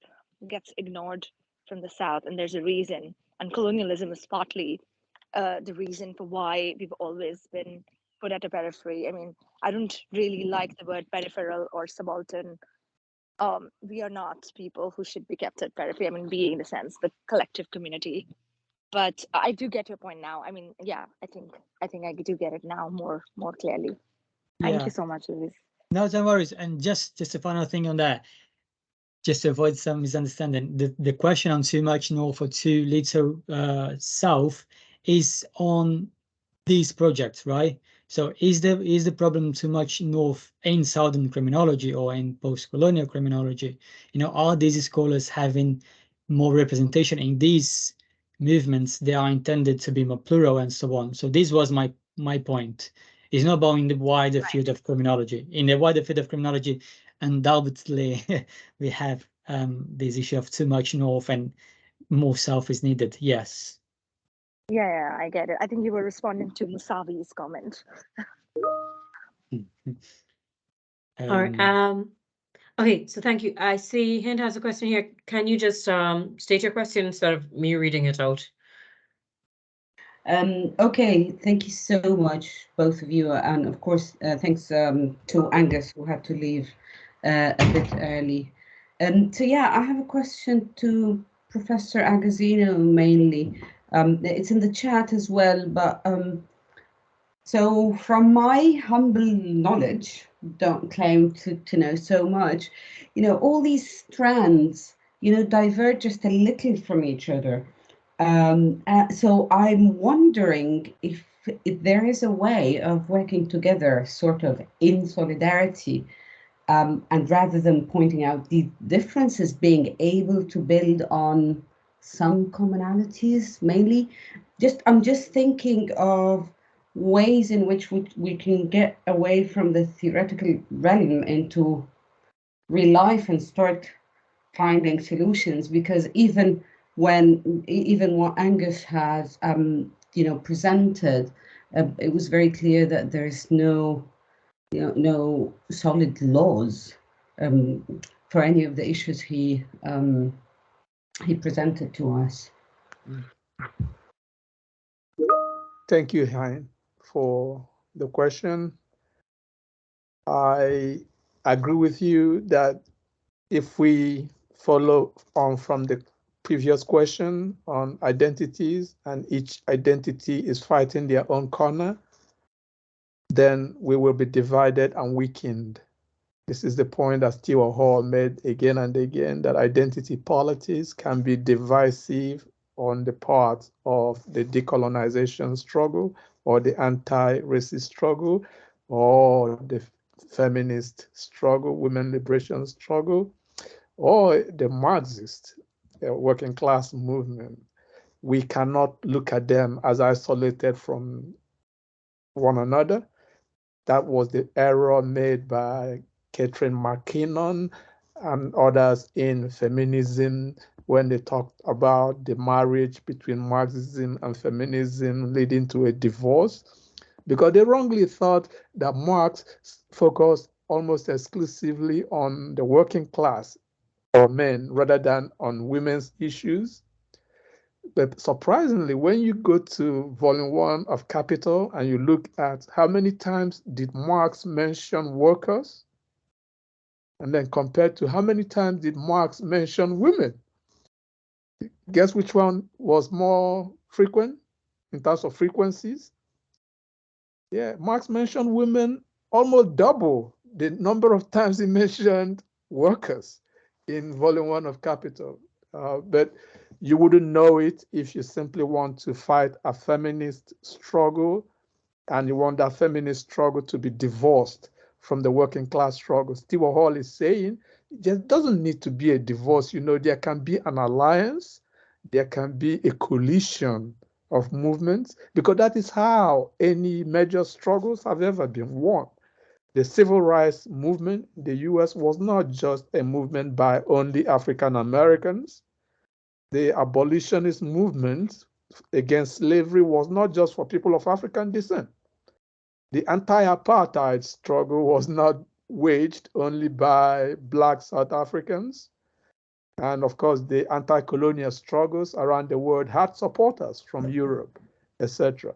gets ignored from the South, and there's a reason. And colonialism is partly the reason for why we've always been put at a periphery. I mean, I don't really like the word peripheral or subaltern. We are not people who should be kept at periphery. I mean, we in the sense, the collective community. But I do get your point now. I mean, yeah, I think I do get it now more clearly. Thank you so much, Louise. No, don't worry. And just a final thing on that, just to avoid some misunderstanding, the question on too much north or too little south is on these projects, right? So is the problem too much north in Southern criminology or in post-colonial criminology? You know, are these scholars having more representation in these movements? They are intended to be more plural and so on. So this was my point. It's not about in the wider field of criminology. In the wider field of criminology, undoubtedly, we have this issue of too much north and more south is needed. Yes. Yeah, I get it. I think you were responding to Musavi's comment. All right. Okay, so thank you. I see Hind has a question here. Can you just state your question instead of me reading it out? Okay, thank you so much, both of you, and of course, thanks to Angus, who had to leave a bit early. So yeah, I have a question to Professor Agazzino mainly. It's in the chat as well, but so from my humble knowledge, don't claim to know so much, you know, all these strands, you know, diverge just a little from each other. So I'm wondering if there is a way of working together, sort of in solidarity, and rather than pointing out the differences, being able to build on some commonalities, mainly. I'm just thinking of ways in which we can get away from the theoretical realm into real life and start finding solutions, because even what Angus has you know, presented, it was very clear that there's no solid laws for any of the issues he presented to us. Thank you, Hein, for the question. I agree with you that if we follow on from the previous question on identities, and each identity is fighting their own corner, then we will be divided and weakened. This is the point that Stewart Hall made again and again, that identity politics can be divisive on the part of the decolonization struggle or the anti-racist struggle or the feminist struggle, women liberation struggle, or the Marxist working class movement, we cannot look at them as isolated from one another. That was the error made by Catherine McKinnon and others in feminism when they talked about the marriage between Marxism and feminism leading to a divorce, because they wrongly thought that Marx focused almost exclusively on the working class or men rather than on women's issues. But surprisingly, when you go to volume 1 of Capital and you look at how many times did Marx mention workers, and then compared to how many times did Marx mention women, guess which one was more frequent in terms of frequencies? Yeah, Marx mentioned women almost double the number of times he mentioned workers in volume 1 of Capital. But you wouldn't know it if you simply want to fight a feminist struggle and you want that feminist struggle to be divorced from the working class struggle. Stewart Hall is saying it just doesn't need to be a divorce. You know, there can be an alliance, there can be a coalition of movements, because that is how any major struggles have ever been won. The civil rights movement in the US was not just a movement by only African Americans. The abolitionist movement against slavery was not just for people of African descent. The anti-apartheid struggle was not waged only by Black South Africans. And of course, the anti-colonial struggles around the world had supporters from Europe, etc.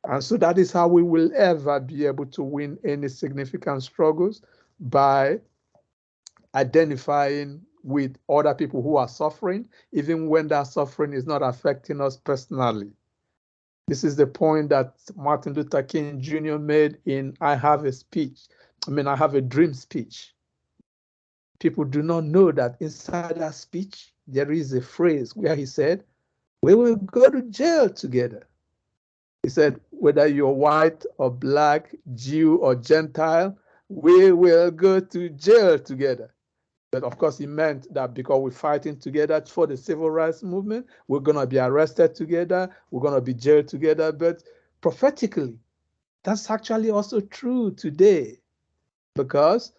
And so that is how we will ever be able to win any significant struggles, by identifying with other people who are suffering, even when that suffering is not affecting us personally. This is the point that Martin Luther King Jr. made in I Have a Dream speech. People do not know that inside that speech, there is a phrase where he said, we will go to jail together. He said, whether you're white or black, Jew or Gentile, we will go to jail together. But of course, he meant that because we're fighting together for the civil rights movement, we're going to be arrested together, we're going to be jailed together. But prophetically, that's actually also true today, because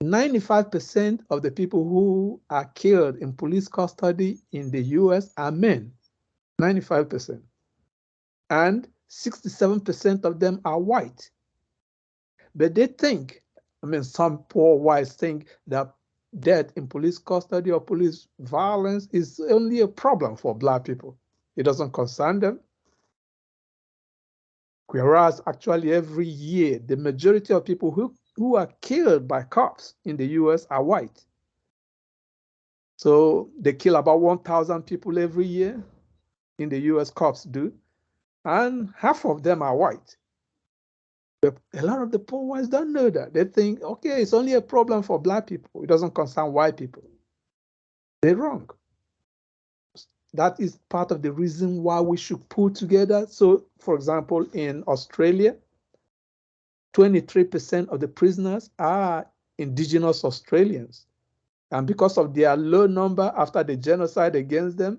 95% of the people who are killed in police custody in the US are men, 95%. And 67% of them are white. But they think, some poor whites think that death in police custody or police violence is only a problem for Black people. It doesn't concern them. Whereas actually every year, the majority of people who are killed by cops in the US are white. So they kill about 1,000 people every year in the US, cops do, and half of them are white. But a lot of the poor whites don't know that. They think, okay, it's only a problem for Black people. It doesn't concern white people. They're wrong. That is part of the reason why we should pull together. So, for example, in Australia, 23% of the prisoners are indigenous Australians. And because of their low number after the genocide against them,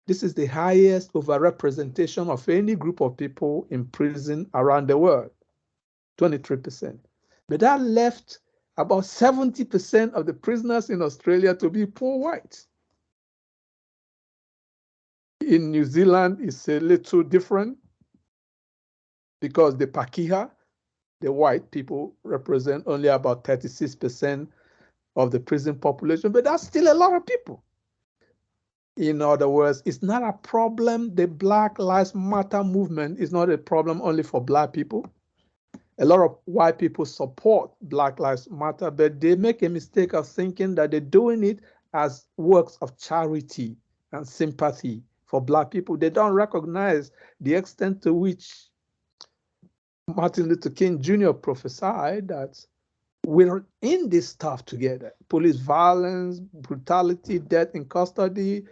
this is the highest overrepresentation of any group of people in prison around the world, 23%. But that left about 70% of the prisoners in Australia to be poor whites. In New Zealand, it's a little different because the Pakeha, the white people, represent only about 36% of the prison population, but that's still a lot of people. In other words, it's not a problem. The Black Lives Matter movement is not a problem only for Black people. A lot of white people support Black Lives Matter, but they make a mistake of thinking that they're doing it as works of charity and sympathy for Black people. They don't recognize the extent to which Martin Luther King Jr. prophesied that we're in this stuff together. Police violence, brutality, death in custody,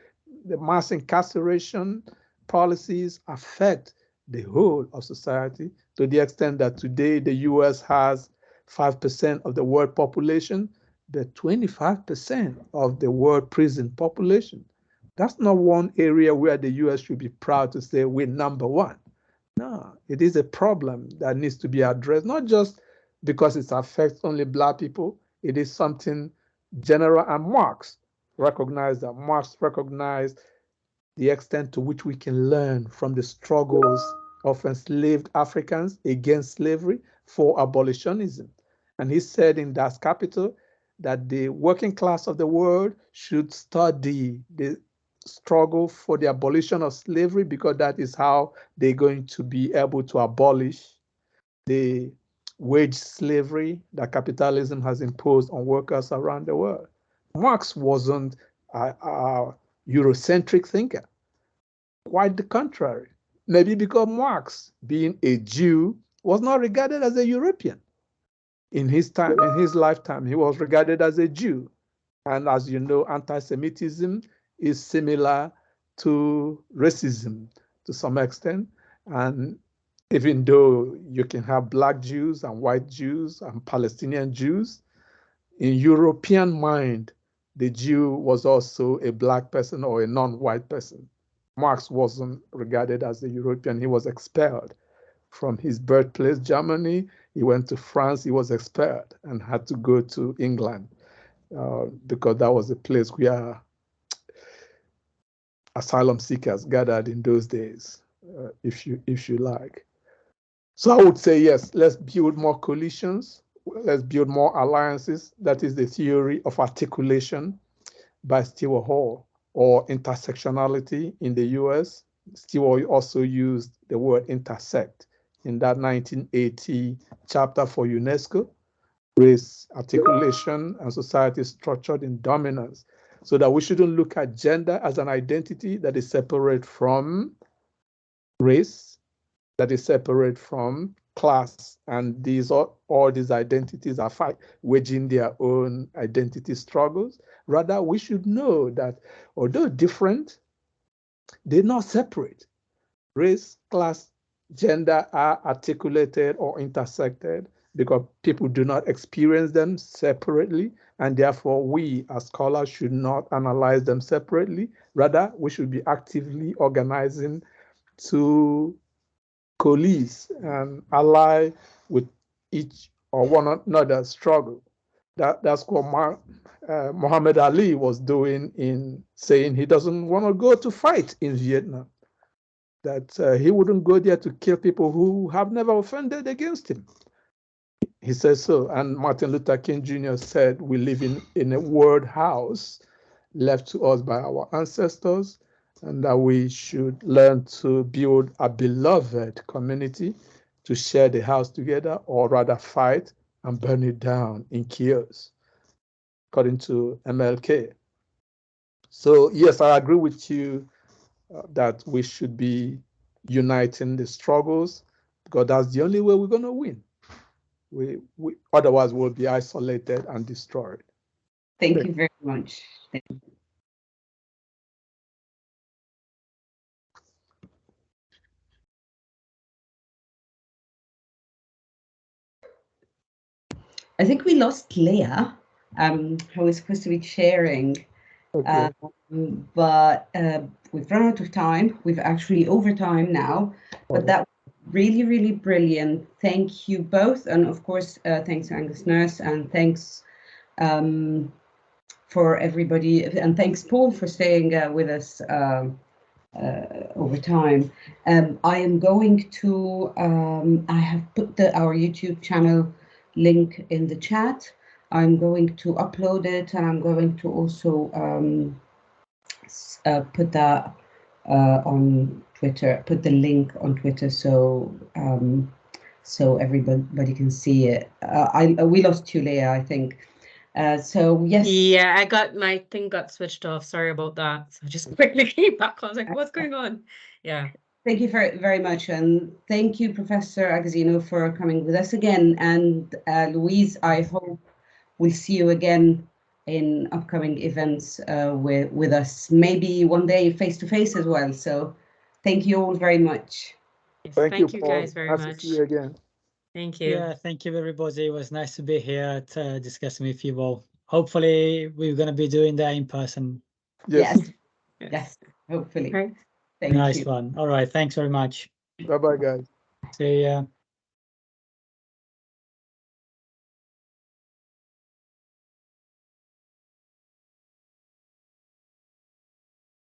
the mass incarceration policies affect the whole of society to the extent that today the US has 5% of the world population, but 25% of the world prison population. That's not one area where the US should be proud to say we're #1. No, it is a problem that needs to be addressed, not just because it affects only Black people. It is something general, and Marx recognized that. Marx recognized the extent to which we can learn from the struggles of enslaved Africans against slavery for abolitionism. And he said in Das Kapital that the working class of the world should study the struggle for the abolition of slavery, because that is how they're going to be able to abolish the wage slavery that capitalism has imposed on workers around the world. Marx wasn't a Eurocentric thinker. Quite the contrary. Maybe because Marx, being a Jew, was not regarded as a European. In his time, in his lifetime, he was regarded as a Jew. And as you know, anti-Semitism is similar to racism to some extent. And even though you can have Black Jews and white Jews and Palestinian Jews, in European mind, the Jew was also a Black person or a non-white person. Marx wasn't regarded as a European. He was expelled from his birthplace, Germany. He went to France. He was expelled and had to go to England because that was a place where asylum seekers gathered in those days, if you like. So I would say, yes, let's build more coalitions. Let's build more alliances. That is the theory of articulation by Stewart Hall, or intersectionality in the US. Stewart also used the word intersect in that 1980 chapter for UNESCO, race, articulation, and society structured in dominance, so that we shouldn't look at gender as an identity that is separate from race, that is separate from class, and all these identities are waging their own identity struggles. Rather, we should know that although different, they're not separate. Race, class, gender are articulated or intersected because people do not experience them separately, and therefore we as scholars should not analyze them separately. Rather, we should be actively organizing to coalesce and ally with each or one another's struggle. That's what Muhammad Ali was doing in saying he doesn't want to go to fight in Vietnam, that he wouldn't go there to kill people who have never offended against him. He says so. And Martin Luther King Jr. said, we live in a word house left to us by our ancestors, and that we should learn to build a beloved community to share the house together, or rather fight and burn it down in chaos, according to MLK. So yes, I agree with you that we should be uniting the struggles, because that's the only way we're going to win. Otherwise, we'll be isolated and destroyed. Thank you very much. Thank you. I think we lost Leah, who was supposed to be sharing, Okay. but we've run out of time. We've actually over time now, but that was really, really brilliant. Thank you both, and of course, thanks to Angus Nurse, and thanks for everybody, and thanks Paul for staying with us over time. I am going to, I have put our YouTube channel link in the chat. I'm going to upload it, and I'm going to also put that on Twitter, put the link on Twitter, so so everybody can see it. We lost you, Leah, I think. So yes. Yeah, my thing got switched off. Sorry about that. So I just quickly came back. I was like, what's going on? Yeah. Thank you very, very much. And thank you, Professor Agazzino, for coming with us again. And Louise, I hope we'll see you again in upcoming events with us, maybe one day face-to-face as well. So thank you all very much. Yes, thank you guys very nice much. to see you again. Thank you. Yeah, thank you, everybody. It was nice to be here to discuss with you all. hopefully we're going to be doing that in person. Yes. Yes, hopefully. Right. Thank Nice you. one. All right. Thanks very much. Bye bye, guys. See ya.